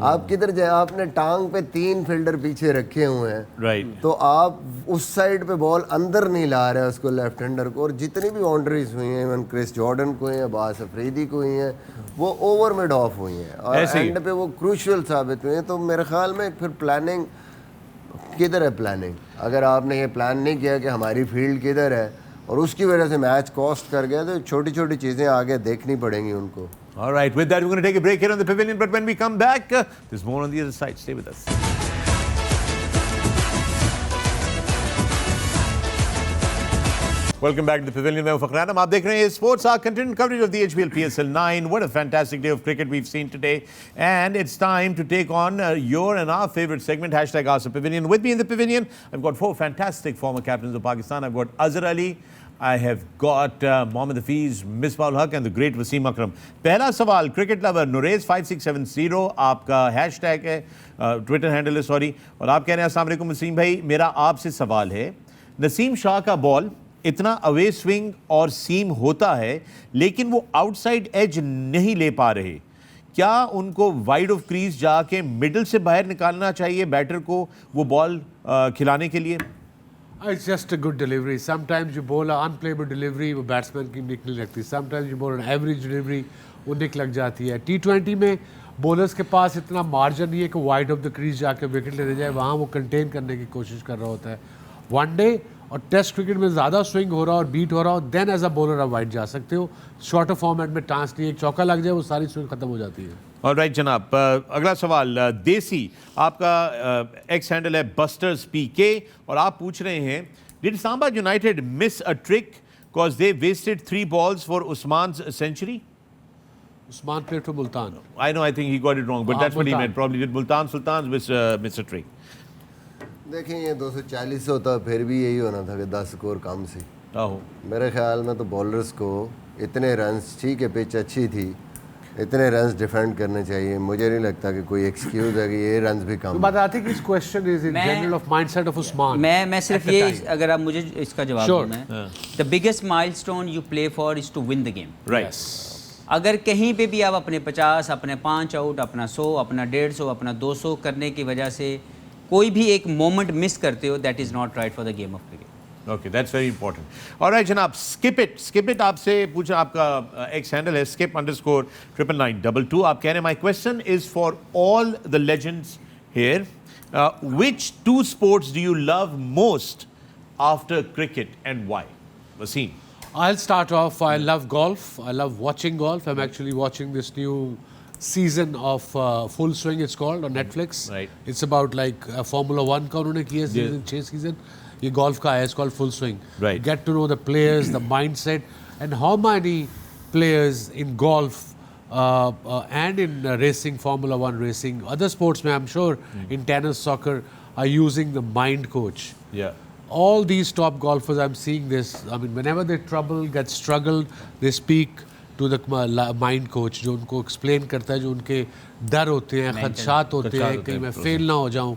आप किधर जाए? आपने टांग पे 3 फील्डर पीछे रखे हुए हैं, राइट, तो आप उस साइड पे बॉल अंदर नहीं ला रहे हैं उसको लेफ्ट हैंडर को। और जितनी भी बाउंड्रीज हुई हैं, इवन क्रिस जॉर्डन को हुई हैं, अब्बास अफरीदी को हुई हैं, वो ओवर मिड ऑफ हुई हैं और एंड पे वो क्रूशियल साबित हुई हैं। तो मेरे ख्याल में फिर प्लानिंग किधर है? प्लानिंग अगर आपने ये प्लान नहीं किया कि हमारी फील्ड किधर है और उसकी वजह से मैच कॉस्ट कर गया, तो छोटी छोटी चीज़ें आगे देखनी पड़ेंगी उनको। All right, with that, we're going to take a break here on the Pavilion. But when we come back, there's more on the other side. Stay with us. Welcome back to the Pavilion. मैं फखर आलम, आप देख रहे हैं Sports Hour continued coverage of the HBL PSL 9. What a fantastic day of cricket we've seen today. And it's time to take on your and our favorite segment, hashtag Ask the Pavilion. With me in the Pavilion, I've got 4 fantastic former captains of Pakistan. I've got Azhar Ali, I have got Mohammad Hafiz, Misbah-ul Haq and the great Wasim Akram. पहला सवाल cricket lover Nurez 5670 आपका hashtag है, Twitter handle है sorry, और आप कह रहे हैं अस्सलाम वालेकुम वसीम भाई, मेरा आपसे सवाल है, नसीम शाह का बॉल इतना अवे स्विंग और सीम होता है लेकिन वो आउटसाइड एज नहीं ले पा रहे, क्या उनको वाइड ऑफ क्रीज जाके मिडिल से बाहर निकालना चाहिए बैटर को वो बॉल खिलाने के लिए? It's just a good delivery. Sometimes you bowl an unplayable delivery, वो बैट्समैन की निक नहीं लगती. Sometimes you bowl an average delivery, वो निक लग जाती है. T20 में बॉलर्स के पास इतना मार्जिन नहीं है कि वाइड ऑफ द क्रीज जाके विकेट लेने जाए. वहाँ वो कंटेन करने की कोशिश कर रहा होता है. वनडे और टेस्ट क्रिकेट में ज़्यादा स्विंग हो रहा हो और बीट हो रहा हो, देन एज अ बॉलर आप वाइड जा सकते हो. शॉर्टर फॉर्मेट में चांस नहीं है, एक चौका लग जाए वो सारी स्विंग खत्म हो जाती है. ऑलराइट जनाब, अगला सवाल देसी, आपका एक्स हैंडल है बस्टर्स पीके और आप पूछ रहे हैं, डिड सांबा United miss a trick because they wasted 3 balls for Usman's century? Usman played for Multan. I know, I think he got it wrong, but that's what he Multan. meant. Probably did Multan Sultans miss a trick? देखें ये 240 होता फिर भी यही होना था कि 10 score कम से. आहो. मेरे ख्याल में तो बॉलर्स को इतने रन्स, ठीक है पिच अच्छी थी, इतने रन्स डिफेंड करने चाहिए. मुझे नहीं लगता कि कोई एक्सक्यूज है कि ये रन्स भी कम. But I think his question is in general of mindset of Usman. मैं सिर्फ ये, अगर आप मुझे इसका जवाब Sure. दूं, मैं the biggest milestone you play for is to win the game. Right. अगर कहीं पे भी आप अपने 50, अपने 5 आउट, अपना 100, अपना 150, अपना 200 करने की वजह से कोई भी एक मोमेंट मिस करते हो, that is not right for the game of cricket. Okay, that's very important. All right, जनाब, skip it आपसे पूछा, आपका एक्स हैंडल है skip_99922. आप कह रहे हैं, my question is for all the legends here. Which 2 sports do you love most after cricket and why? Wasim. I'll start off. I love golf. I love watching golf. I'm actually watching this new season of Full Swing, it's called, on Netflix. Right. It's about like Formula 1 का उन्होंने किया season 6 season. ये golf का है, it's called Full Swing. Right. Get to know the players, the mindset, and how many players in golf and in racing, Formula 1 racing, other sports, I'm sure in tennis, soccer, are using the mind coach. Yeah. All these top golfers, I'm seeing this. I mean, whenever they get struggled, they speak to the mind coach, जो उनको explain करता है, जो उनके डर होते हैं, खदशात होते हैं, कहीं मैं फेल ना हो जाऊं,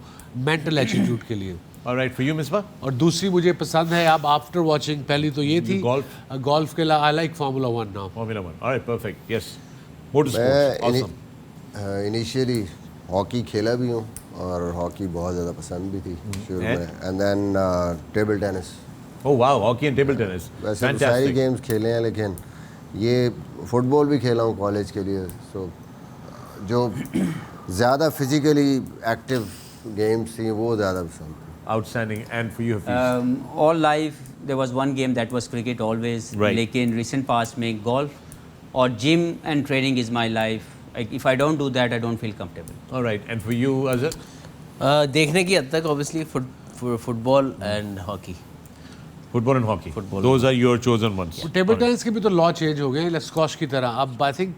mental attitude के लिए. All right, for you, Misbah? और दूसरी मुझे पसंद है, अब आफ्टर वॉचिंग, पहली तो ये थी golf के लिए. I like Formula 1 now. Formula 1. All right, perfect. Yes. Motorsports. Awesome. Initially hockey खेला भी हूँ और हॉकी बहुत ज़्यादा पसंद भी थी शुरू में. And then table tennis. Oh wow, hockey and table tennis. वैसे तो सारी गेम्स खेले हैं, लेकिन ये फुटबॉल भी खेला हूँ कॉलेज के लिए. सो जो ज़्यादा फिजिकली एक्टिव गेम्स थी वो ज़्यादा पसंद थी. Outstanding. And for you, Hafiz? All life there was one game that was cricket always. Right. लेकिन recent past में golf और gym and training is my life. Like, if I don't do that, I don't feel comfortable. All right. And for you, Azhar? देखने की हद तक obviously football and hockey. Football and hockey. Football. Those are your chosen ones. Table tennis के भी तो law change हो गए squash की तरह. अब आई थिंक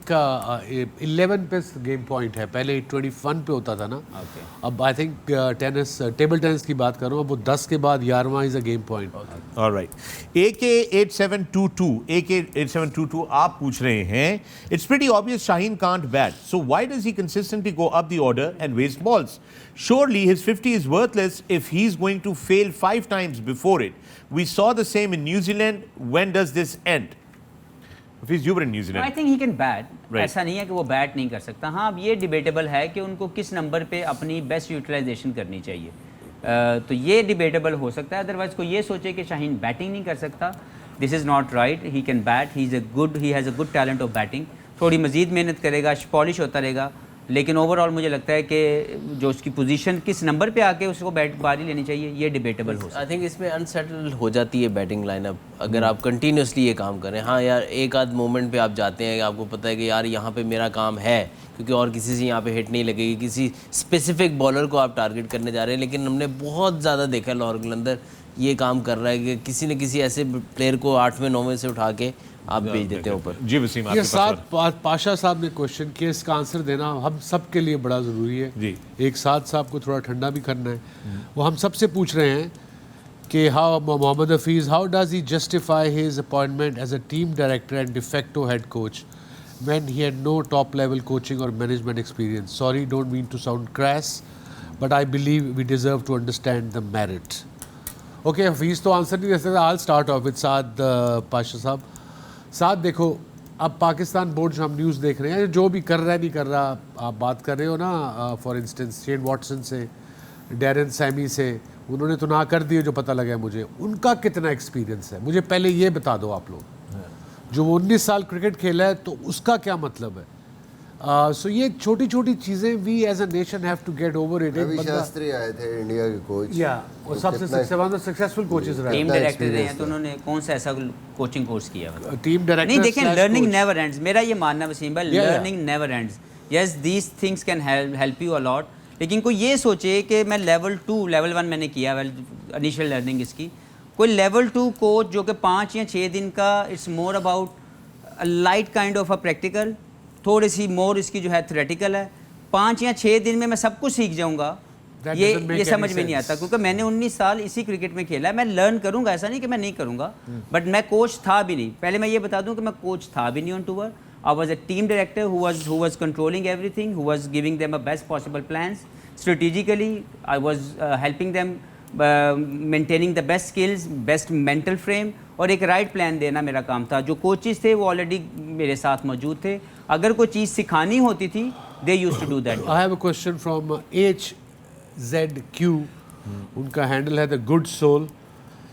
11 पे गेम पॉइंट है, पहले 21 पे होता था ना. Okay. अब I think tennis, table tennis की बात कर रहा हूँ, अब वो 10 के बाद 11वां is a game point. All right. AK8722, आप पूछ रहे हैं, it's pretty obvious Shaheen can't bat. So why does he consistently go up the order and waste balls? Surely his 50 is worthless if he's going to fail 5 times before it. We saw the same in New Zealand. When does this end? Hafiz, you were in New Zealand. I think he can bat. Right. ऐसा नहीं है कि वो bat नहीं कर सकता. हाँ, अब ये डिबेटेबल है कि उनको किस नंबर पे अपनी बेस्ट यूटिलाइजेशन करनी चाहिए. तो ये डिबेटेबल हो सकता है. अदरवाइज कोई ये सोचे कि शाहीन बैटिंग नहीं कर सकता, this is not right. He can bat, he has a good talent of batting. थोड़ी मजीद मेहनत करेगा, पॉलिश होता रहेगा, लेकिन ओवरऑल मुझे लगता है कि जो उसकी पोजीशन किस नंबर पे आके उसको बारी लेनी चाहिए, ये डिबेटेबल हो सकता है. आई थिंक इसमें अनसेटल हो जाती है बैटिंग लाइनअप अगर आप कंटिन्यूसली ये काम करें. हाँ यार, एक आध मोमेंट पे आप जाते हैं, आपको पता है कि यार यहाँ पे मेरा काम है, क्योंकि और किसी से यहाँ पे हिट नहीं लगेगी, किसी स्पेसिफिक बॉलर को आप टारगेट करने जा रहे हैं. लेकिन हमने बहुत ज़्यादा देखा लाहौर कलंदर ये काम कर रहा है कि किसी न किसी ऐसे प्लेयर को 8वें 9वें से उठा के आप भेज देते हैं ऊपर. जी वसीम, ये आपके साथ पास पाशा साहब ने क्वेश्चन किया, इसका आंसर देना हम सब के लिए बड़ा ज़रूरी है. जी. एक साथ साहब को थोड़ा ठंडा भी करना है. वो हम सबसे पूछ रहे हैं कि how Mohammad Hafeez, how does he justify his appointment as a team director and de facto head coach when he had no top level coaching or management experience? Sorry, don't mean to sound crass, but I believe we deserve to understand the merit. Okay, Hafiz तो answer नहीं दे सकता. I'll start off with साद पाशा साहब. साथ देखो, अब Pakistan board जो हम news देख रहे हैं, जो भी कर रहा है नहीं कर रहा, आप बात कर रहे हो ना, फॉर इंस्टेंस शेन वॉटसन से डैरन सैमी से, उन्होंने तो ना कर दिए जो पता लगा मुझे। उनका कितना एक्सपीरियंस है मुझे पहले ये बता दो आप लोग। जो वो 19 साल क्रिकेट खेला है तो उसका क्या मतलब है? सो ये छोटी छोटी चीज़ें we as a nation have to get over it. Ravi Shastri आए थे इंडिया के कोच, या वो सबसे सक्सेसफुल कोचेस रहे। टीम डायरेक्टर रहे हैं तो उन्होंने कौन सा ऐसा कोचिंग कोर्स किया है? टीम डायरेक्टर नहीं देखें, लर्निंग नेवर एंड्स, मेरा ये मानना वसीम भाई, learning never ends. Yes, these things can help you a lot, लेकिन कोई ये सोचे कि मैं लेवल 2 लेवल 1 मैंने किया इनिशियल लर्निंग इसकी, कोई लेवल 2 कोच जो कि 5 या 6 दिन का, it's more about light kind of a practical, थोड़ी सी मोर इसकी जो है थ्योरेटिकल है। 5 या 6 दिन में मैं सब कुछ सीख जाऊंगा, ये समझ में नहीं आता, क्योंकि मैंने 19 साल इसी क्रिकेट में खेला है। मैं लर्न करूंगा, ऐसा नहीं कि मैं नहीं करूंगा, बट मैं कोच था भी नहीं। पहले मैं ये बता दूं कि मैं कोच था भी नहीं on tour. I was a team director who was controlling everything, who was giving them a best possible plans. Strategically, I was helping them maintaining the best skills, best mental frame, और एक right plan देना मेरा काम था। जो coaches थे वो already मेरे साथ मौजूद थे, अगर कोई चीज़ सिखानी होती थी they used to do that. I have a question from HZQ, उनका हैंडल है द गुड सोल।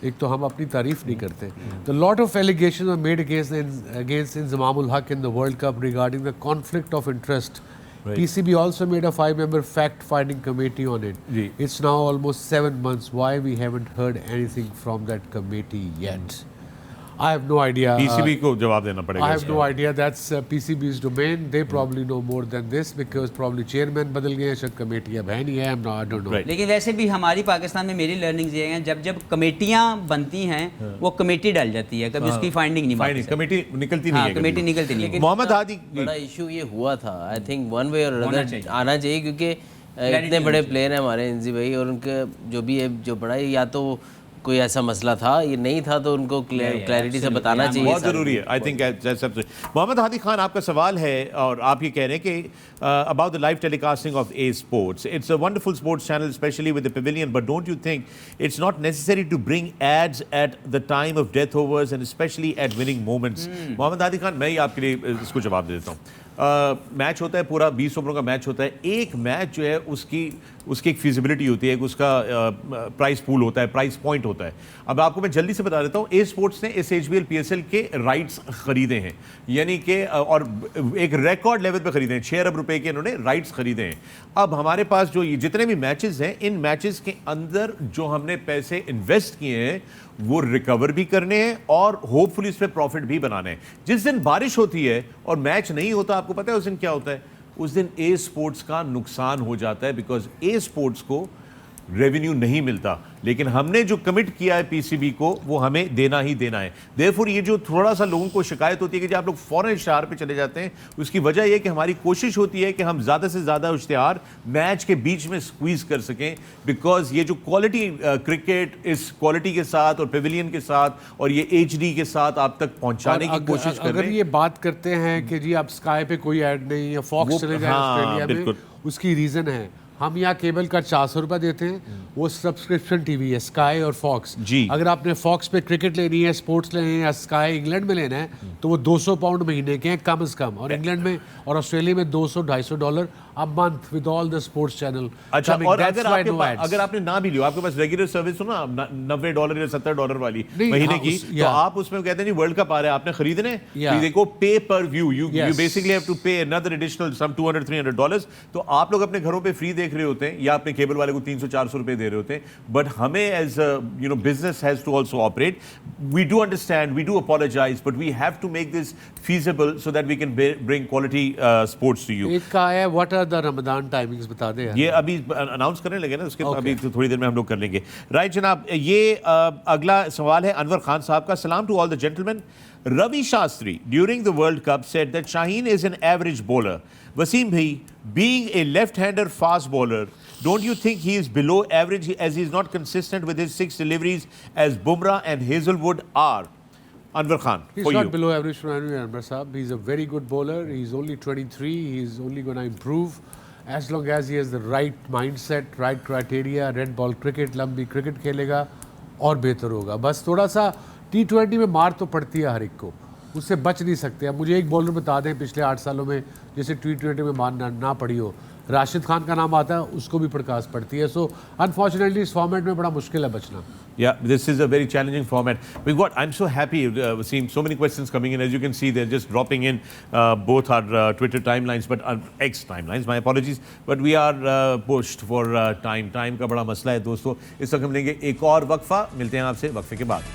एक तो हम अपनी तारीफ नहीं करते। The lot of allegations were made against Inzamam ul Haq in the World Cup regarding the conflict of interest. Right. PCB also made a 5-member fact-finding committee on it. जी. It's now almost 7 months. Why we haven't heard anything from that committee yet? I have no idea. PCB को जवाब देना पड़ेगा। I have no idea. That's PCB's domain. They probably know more than this because probably chairman बदल गए हैं, शायद committee अब है नहीं है। I don't know. Right. लेकिन वैसे भी हमारी पाकिस्तान में मेरी लर्निंग्स ये हैं, जब कमेटियाँ बनती हैं वो कमेटी डाल जाती है, कभी उसकी फाइंडिंग नहीं बनती। कमेटी निकलती नहीं है। कमेटी निकलती नहीं है। मोहम्मद हादी, बड़ा इशू ये हुआ था, आई थिंक वन वे और होना अदर चाहिए। आना चाहिए, क्योंकि इतने बड़े प्लेयर हैं हमारे इंजी भाई, और उनके जो भी है जो बड़ा है, या तो कोई ऐसा मसला था, ये नहीं था, तो उनको क्लैरिटी से बताना चाहिए। बहुत ज़रूरी है, आई थिंक सबसे। मोहम्मद हादी खान, आपका सवाल है और आप ये कह रहे हैं कि about the live telecasting of a sports, it's a wonderful sports channel specially with the pavilion, but don't you think it's not necessary to bring ads at the time of death overs and specially at winning moments? Mohammad Hadi Khan, मैं ही आपके लिए इसको जवाब देता हूँ। Match होता है पूरा 20 ओवरों का मैच होता है। एक मैच जो है उसकी एक फिजिबिलिटी होती है, उसका प्राइस पूल होता है, प्राइस पॉइंट होता है। अब आपको मैं जल्दी से बता देता हूँ, ए स्पोर्ट्स ने इस HBL PSL के राइट्स खरीदे हैं, यानी कि और एक रिकॉर्ड लेवल पे खरीदे हैं। 6 अरब रुपए के इन्होंने राइट्स खरीदे हैं। अब हमारे पास जो ये जितने भी मैचेस हैं, इन मैचेस के अंदर जो हमने पैसे इन्वेस्ट किए हैं वो रिकवर भी करने हैं और होपफुली इस पर प्रॉफिट भी बनाने हैं। जिस दिन बारिश होती है और मैच नहीं होता, आपको पता है उस दिन क्या होता है? उस दिन ए स्पोर्ट्स का नुकसान हो जाता है, बिकॉज ए स्पोर्ट्स को रेवेन्यू नहीं मिलता, लेकिन हमने जो कमिट किया है पीसीबी को वो हमें देना ही देना है। देयरफॉर ये जो थोड़ा सा लोगों को शिकायत होती है कि जब आप लोग फौरन इश्तिहार पे चले जाते हैं, उसकी वजह यह कि हमारी कोशिश होती है कि हम ज़्यादा से ज़्यादा इश्तिहार मैच के बीच में स्क्वीज कर सकें, बिकॉज ये जो क्वालिटी क्रिकेट इस क्वालिटी के साथ और पेविलियन के साथ और ये HD के साथ आप तक पहुँचाने की कोशिश कर अगर रहे हैं। ये बात करते हैं कि जी आप स्काई पे कोई ऐड नहीं या फॉक्स चले जाए ऑस्ट्रेलिया में, उसकी रीज़न है हम यहाँ केबल का 400 रुपये देते हैं, वो सब्सक्रिप्शन टीवी है स्काई और फॉक्स जी। अगर आपने फॉक्स पे क्रिकेट लेनी है, स्पोर्ट्स लेनी है या स्काई इंग्लैंड में लेना है तो वो 200 पाउंड महीने के हैं कम से कम, और इंग्लैंड में और ऑस्ट्रेलिया में 200-250 dollar a month with all the sports channel. अच्छा, और अगर आपने ना भी लियो, आपके पास रेगुलर सर्विस हो ना $90 या $70 वाली महीने की, तो आप उसमें कहते हैं वर्ल्ड कप आ रहा है, आपने खरीदने, देखो pay per view, you basically have to pay another additional some $200-300। तो आप लोग अपने घरों पे फ्री देख रहे होते हैं या अपने केबल वाले को 300-400 रुपए दे रहे होते हैं, बट हमें as business has to also operate. We do understand, we do apologise, but we have to make this feasible so that we can bring quality sports to you. एक का है what are the Ramzan timings बता दें। ये अभी announce करने लगे ना, उसके अभी तो थोड़ी देर में हम लोग कर लेंगे। राइट जनाब, ये अगला सवाल है अनवर खान साहब का। Salaam to all the gentleman. Ravi Shastri during the World Cup said that Shaheen is an average bowler. Wasim bhai, being a left-hander fast bowler, don't you think he is below average as he is not consistent with his 6 deliveries as Bumrah and Hazelwood are? Anwar Khan, he's for not you. below average for Anwar Saab. He's a very good bowler. He's only 23. He's only going to improve as long as he has the right mindset, right criteria. Red ball cricket, लंबी cricket खेलेगा और बेहतर होगा। बस थोड़ा सा T20 में मार तो पड़ती है हर एक को, उससे बच नहीं सकते। अब मुझे एक बॉलर बता दें पिछले 8 सालों में जैसे T20 में मार ना पड़ी हो। राशिद खान का नाम आता है उसको भी प्रकाश पड़ती है. सो अनफॉर्चुनेटली इस फॉर्मेट में बड़ा मुश्किल है बचना. Yeah, this is a very challenging format. I'm so happy seeing so many questions coming in. As you can see, they're just dropping in both our Twitter timelines, but X timelines. My apologies. But we are pushed for time. Time का बड़ा मसला है दोस्तों. इस वक्त हम लेंगे एक और वक्फा. मिलते हैं आपसे वक्फे के बाद.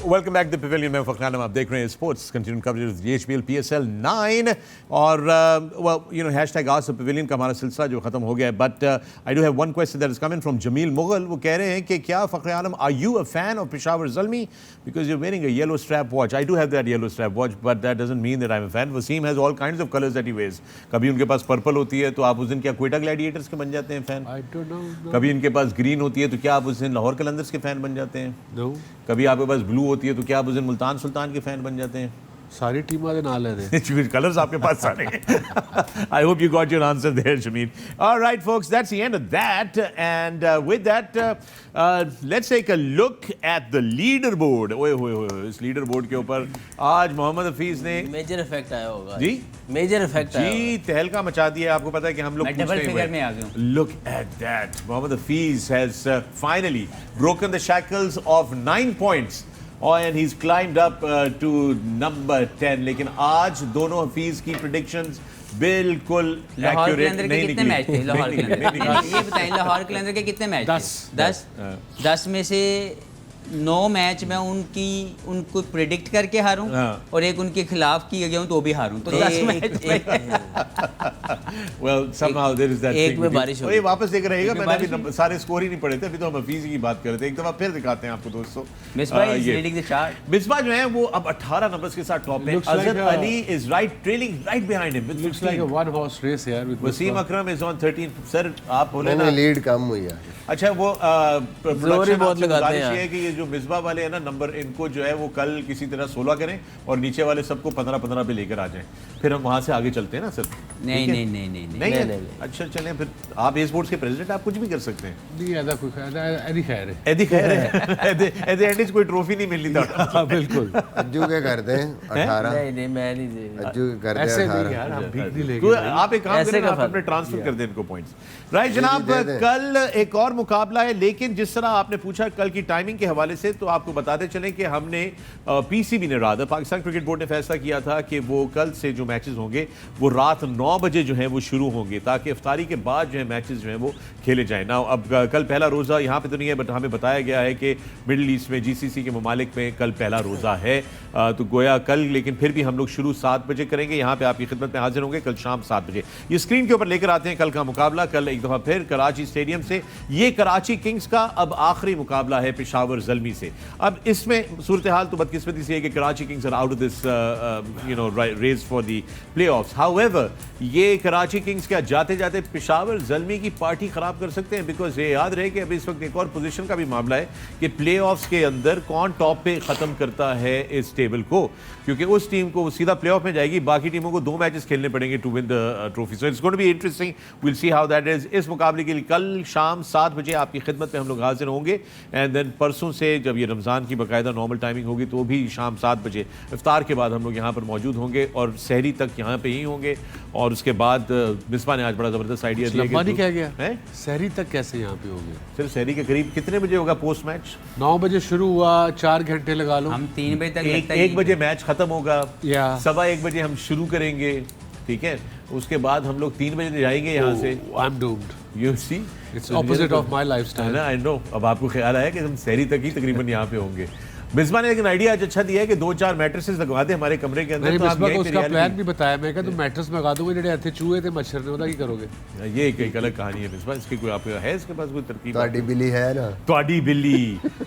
वेलकम बैक द पवेलियन में फ़खर आलम. आप देख रहे हैं sports continue coverage of HBL PSL 9 और हैशटैग आस्क द पवेलियन का हमारा सिलसिला जो ख़त्म हो गया है. But I do have one question that is coming from Jameel Mughal. वो कह रहे हैं कि क्या Fakhar Alam are you a fan of Peshawar Zalmi because you are wearing a yellow strap watch. I do have that yellow strap watch but that doesn't mean that I am a fan. Wasim has all kinds of colours that he wears. कभी उनके पास purple होती है तो आप उस दिन क्या Quetta Gladiators के बन जाते हैं फ़ैन. I don't no. कभी इनके पास ग्रीन होती है तो क्या आप उस दिन लाहौर कलंदर्स के फ़ैन बन जाते हैं. नो. कभी आपके पास ब्लू होती है तो क्या आप उस दिन मुल्तान सुल्तान के फैन बन जाते हैं. सारी टीमां दे नाल है कलर्स आपके पास सारे. I hope you got your answer there, Shameen. All right, folks, that's the end of that. And with that, let's take a look at the leaderboard. ओए होए होए, इस leaderboard के ऊपर आज मोहम्मद हफीज ने मेजर इफेक्ट आया होगा जी. मेजर इफेक्ट आया जी तहलका मचा दिया. आपको पता है कि हम लोग मैं डबल फिगर में आ गया हूं. Look at that. Mohammad Hafiz has finally broken the shackles of 9 points. And he's climbed up to number 10. लेकिन आज दोनों हफीज की predictions बिल्कुल लाहौर के accurate अंदर के नहीं कितने निकली. मैच थे लाहौर के अंदर? ये बताएं लाहौर के अंदर के कितने मैच थे? 10 में से 9 मैच में उनको प्रिडिक्ट करके हारूं और एक उनके खिलाफ किया गया हूं तो भी हारूं. तो 10 match Well, somehow there is that एक thing में with बारिश you. हो और ये वापस देख रहिएगा. एक में मैंने बारिश अभी सारे स्कोर ही नहीं पढ़े थे. अभी तो हम हफीज की बात कर रहे थे. एक दफा फिर दिखाते हैं आपको दोस्तों. मिसबाह इज ये लीडिंग द चार्ट. मिसबाह जो है वो अब 18 नंबर्स के साथ टॉप में. Looks like Azhar a- Ali is right trailing right behind him with Looks like a 1 horse race यार with Wasim Akram is on 13. Sir आप बोले मैंने ना. लीड कम हुई है. अच्छा वो जोर ही बहुत लगाते हैं ये है कि ये जो मिसबा वाले हैं ना नंबर इनको जो है वो कल किसी तरह 16 करें और नीचे वाले सबको 15-15 पे लेकर आ जाएं. फिर हम वहां से आगे चलते हैं ना सर. नहीं ठीक है? नहीं नहीं नहीं नहीं है? नहीं. अच्छा चलें फिर. आप ए स्पोर्ट्स के प्रेसिडेंट आप कुछ भी कर सकते हैं. नहीं ऐसा कोई एनी खैर है. एदी खैर है. एदी एंड कोई ट्रॉफी नहीं मिलनी था. हाँ बिल्कुल. अज्जू के कर दें 18. नहीं मैं नहीं दे. अज्जू के कर दें ऐसे नहीं 18. यार हम भीख नहीं तो लेंगे. आप एक काम ऐसे करें का आप फर्क अपने ट्रांसफर कर दें इनको पॉइंट्स. राइट जी, जनाब दे दें. कल एक और मुकाबला है. लेकिन जिस तरह आपने पूछा कल की टाइमिंग के हवाले से तो आपको बताते चलें कि हमने पीसीबी ने रात पाकिस्तान क्रिकेट बोर्ड ने फैसला किया था कि वो कल से जो मैचेस होंगे वो रात 9 बजे जो है वो शुरू होंगे ताकि इफ्तारी के बाद जो है मैचेस जो है वो खेले जाएं. ना अब कल पहला रोज़ा यहाँ पे तो नहीं है बट हमें बताया गया है कि मिडिल ईस्ट में GCC के ममालिक में कल पहला रोज़ा है. तो गोया कल लेकिन फिर भी हम लोग शुरू 7 बजे करेंगे. यहाँ पे आपकी खिदमत में हाजिर होंगे कल शाम 7 बजे. ये स्क्रीन के ऊपर लेकर आते हैं कल का मुकाबला. कल एक दफ़ा फिर कराची स्टेडियम से. ये कराची किंग्स का अब आखिरी मुकाबला है पेशावर ज़ल्मी से. अब इसमें सूरत हाल तो बदकिस्मती से है कि Karachi Kings are out of this race for the playoffs. However ये कराची किंग्स क्या जाते जाते पेशावर ज़ल्मी की पार्टी खराब कर सकते हैं. बिकॉज ये याद रहे कि अभी इस वक्त एक और पोजीशन का भी मामला है कि प्लेऑफ्स के अंदर कौन टॉप पे ख़त्म करता है इस टेबल को. क्योंकि उस टीम को सीधा प्लेऑफ में जाएगी. बाकी टीमों को 2 मैचेस खेलने पड़ेंगे to win the trophy. So it's going to be interesting. Will see how that is. इस मुकाबले के लिए कल शाम 7 बजे आपकी खिदमत में हम लोग हाजिर होंगे. एंड देन परसों से जब ये रमज़ान की बाकायदा नॉर्मल टाइमिंग होगी तो भी शाम 7 बजे इफ्तार के बाद हम लोग यहाँ पर मौजूद होंगे और सहरी तक यहाँ पे ही होंगे. और उसके बाद मिसबा ने आज बड़ा ज़बरदस्त आइडिया दिया. लंबा नहीं कह गया है सहरी तक कैसे यहाँ पे होंगे. सिर्फ सहरी के करीब कितने बजे होगा पोस्ट मैच. 9 बजे शुरू हुआ 4 घंटे लगा लो. हम 3 बजे तक लगता है 1 बजे मैच खत्म होगा. या 1:15 बजे हम शुरू करेंगे. ठीक है उसके बाद हम लोग 3 बजे जाएंगे यहाँ से. I am doomed. You see it's opposite of my lifestyle. I know. अब आपको ख्याल आया कि हम सहरी तक ही तकरीबन यहाँ पे होंगे. मिसबा ने लेकिन आइडिया आज अच्छा दिया है कि 2-4 मैट्रेसेस लगवा दे हमारे कमरे के अंदर. मैंने तो आप मिसबा को यहीं पे उसका reality- प्लान भी बताया. मैं कहा तुम मैट्रेस मंगा दूंगा जेडे ਇੱਥੇ चूहे थे मच्छर ने ਉਹਦਾ ਕੀ ਕਰੋਗੇ. ये एक अलग कहानी है मिसबा. इसकी कोई आपके है इसके पास कोई तरकीब. ਤੁਹਾਡੀ बिल्ली है ना. ਤੁਹਾਡੀ ਬਿੱਲੀ.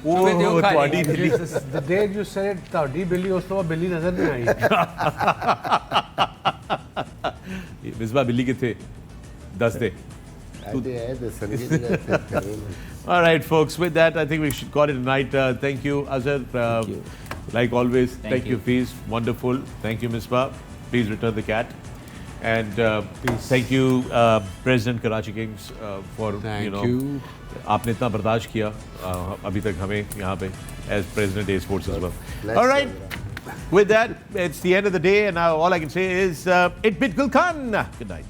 ਦਿਓ ਉਹ ਖਾ ਤੁਹਾਡੀ ਲਈ। ਬਿੱਲੀ. The day you said ਤੁਹਾਡੀ ਬਿੱਲੀ ਉਸ ਤੋਂ ਬਾਅਦ ਬਿੱਲੀ ਨਜ਼ਰ ਨਹੀਂ ਆਈ. मिसबा बिल्ली किथे दस दे. ऐसे है तो संगीत. All right, folks. With that, I think we should call it a night. Thank you, Azhar. Like always, thank you, Fees. Wonderful. Thank you, Misbah. Please return the cat. And thank you, President Karachi Kings, for Thank you. you. आपने इतना बर्दाश्त किया अभी तक हमें यहाँ पे as President A Sports as well. Bless All you, right. With that, it's the end of the day, and now all I can say is, it bit Gul Khan. Good night.